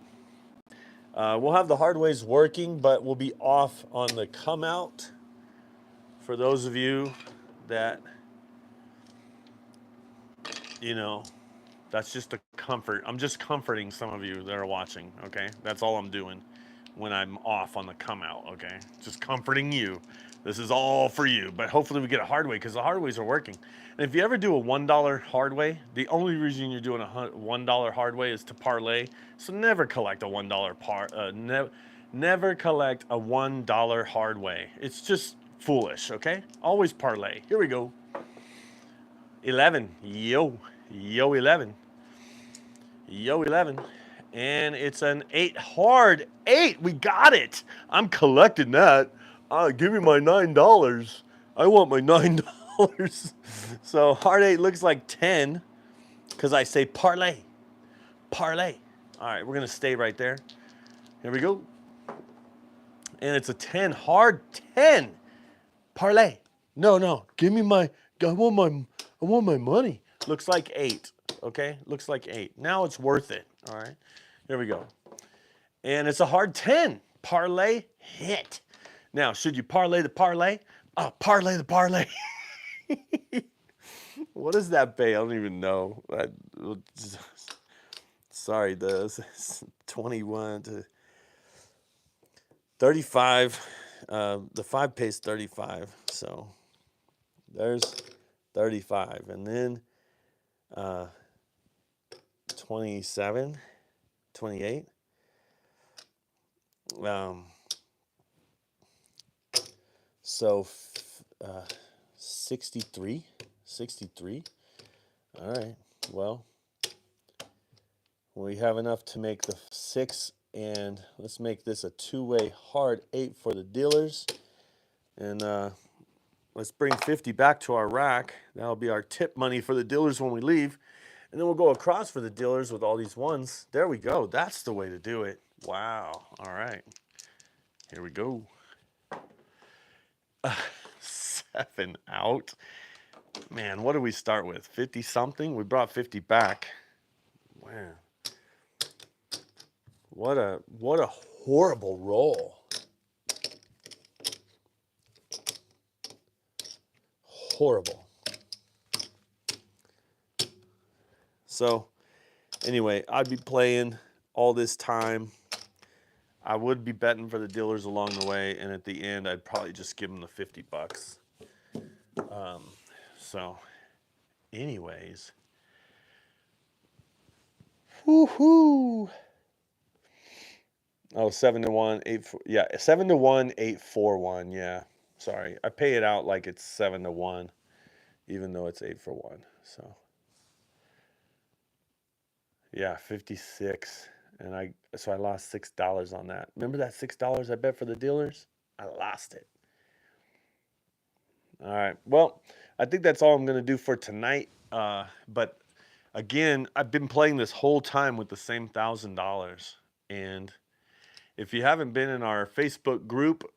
We'll have the hard ways working, but we'll be off on the come out. For those of you that, that's just a comfort. I'm just comforting some of you that are watching, okay? That's all I'm doing when I'm off on the come out, okay? Just comforting you. This is all for you, but hopefully we get a hard way because the hard ways are working. And if you ever do a $1 hard way, the only reason you're doing a $1 hard way is to parlay. So never collect a $1 never collect a $1 hard way. It's just foolish, okay? Always parlay. Here we go. 11. Yo 11. Yo 11. And it's an 8, hard 8. We got it. I'm collecting that. Give me my $9. I want my $9. So hard 8 looks like 10 because I say parlay. Parlay. All right, we're going to stay right there. Here we go. And it's a 10, hard 10. Parlay. No. Give me I want my money. Looks like 8. Okay? Looks like 8. Now it's worth it. All right? Here we go. And it's a hard 10. Parlay hit. Now, should you parlay the parlay? Parlay the parlay. What does that pay? I don't even know. Sorry, the 21 to 35. The 5 pays 35. So there's 35. And then 27, 28. So 63. All right. Well, we have enough to make the 6, and let's make this a 2-way hard 8 for the dealers. And let's bring 50 back to our rack. That'll be our tip money for the dealers when we leave. And then we'll go across for the dealers with all these ones. There we go. That's the way to do it. Wow. All right. Here we go. 7 out. Man, what do we start with? 50 something? We brought 50 back. Man. What a horrible roll. Horrible. So, anyway, I'd be playing all this time. I would be betting for the dealers along the way, and at the end, I'd probably just give them the $50. So, anyways. Woohoo! Oh, 7 to 1, 8. Yeah, 7 to 1, 8, 4, 1. Yeah. Sorry, I pay it out like it's 7 to 1, even though it's 8 for 1. So yeah, 56, and I lost $6 on that. Remember that $6 I bet for the dealers? I lost it. All right. Well, I think that's all I'm gonna do for tonight. But again, I've been playing this whole time with the same $1,000, and if you haven't been in our Facebook group,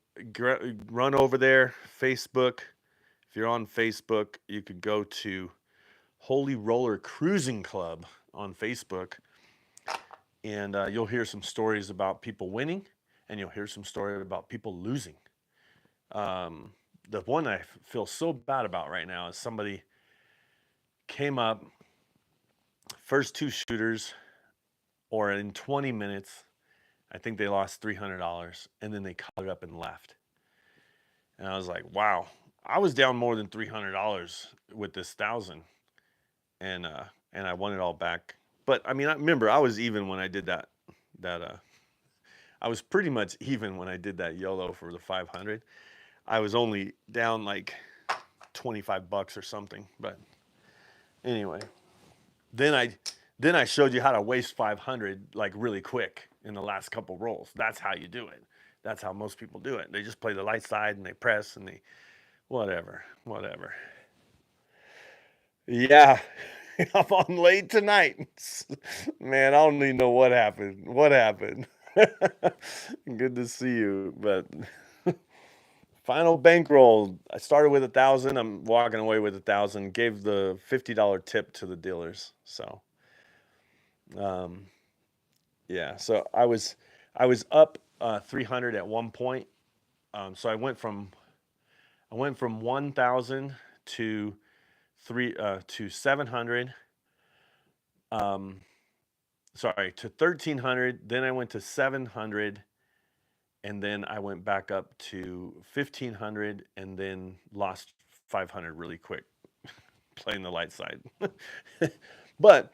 run over there. Facebook. If you're on Facebook, you could go to Holy Roller Cruising Club on Facebook, and you'll hear some stories about people winning, and you'll hear some stories about people losing. Um, the one I feel so bad about right now is somebody came up, first two shooters, or in 20 minutes, I think they lost $300, and then they colored up and left. And I was like, wow, I was down more than $300 with this 1,000, and I won it all back. But I mean, I remember I was even when I did that. I was pretty much even when I did that YOLO for the 500. I was only down like $25 or something. But anyway, then I showed you how to waste 500 like really quick in the last couple rolls. That's how you do it. That's how most people do it. They just play the light side and they press and they whatever. Yeah. I'm on late tonight. Man, I don't even know what happened. What happened? Good to see you. But final bankroll. I started with 1,000. I'm walking away with 1,000. Gave the $50 tip to the dealers. So, um, yeah. So I was up 300 at one point. So I went from 1,000 to three to 700. Um, sorry, to 1,300. Then I went to 700, and then I went back up to 1,500, and then lost 500 really quick playing the light side. but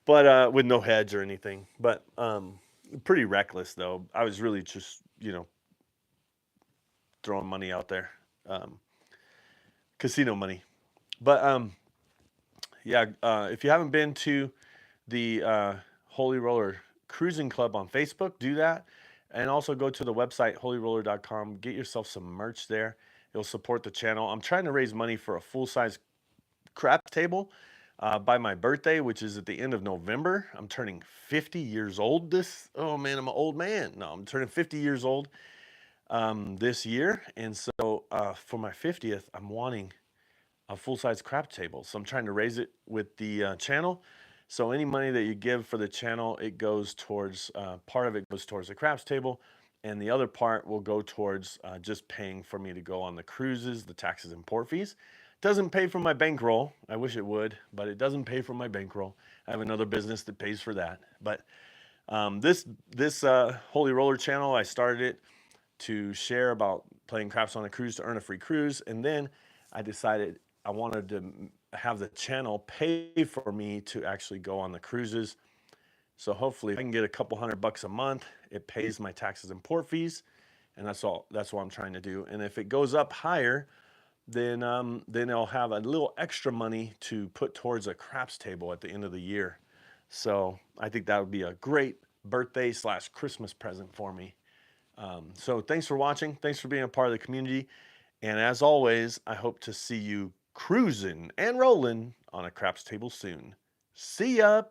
with no hedge or anything. But pretty reckless though. I was really just throwing money out there, um, casino money. But yeah, if you haven't been to the Holy Roller Cruising Club on Facebook, do that. And also go to the website, holyroller.com. Get yourself some merch there. It'll support the channel. I'm trying to raise money for a full-size craps table by my birthday, which is at the end of November. I'm turning 50 years old oh man, I'm an old man. No, I'm turning 50 years old this year. And so for my 50th, I'm wanting a full-size craps table. So I'm trying to raise it with the channel. So any money that you give for the channel, it goes towards, part of it goes towards the craps table, and the other part will go towards just paying for me to go on the cruises, the taxes and port fees. Doesn't pay for my bankroll. I wish it would, but it doesn't pay for my bankroll. I have another business that pays for that. But this Holy Roller channel, I started it to share about playing craps on a cruise to earn a free cruise, and then I decided I wanted to have the channel pay for me to actually go on the cruises. So hopefully if I can get a couple $100 a month, it pays my taxes and port fees, and that's all. That's what I'm trying to do. And if it goes up higher, then I'll have a little extra money to put towards a craps table at the end of the year. So I think that would be a great birthday / Christmas present for me. So thanks for watching. Thanks for being a part of the community. And as always, I hope to see you cruising and rolling on a craps table soon. See ya!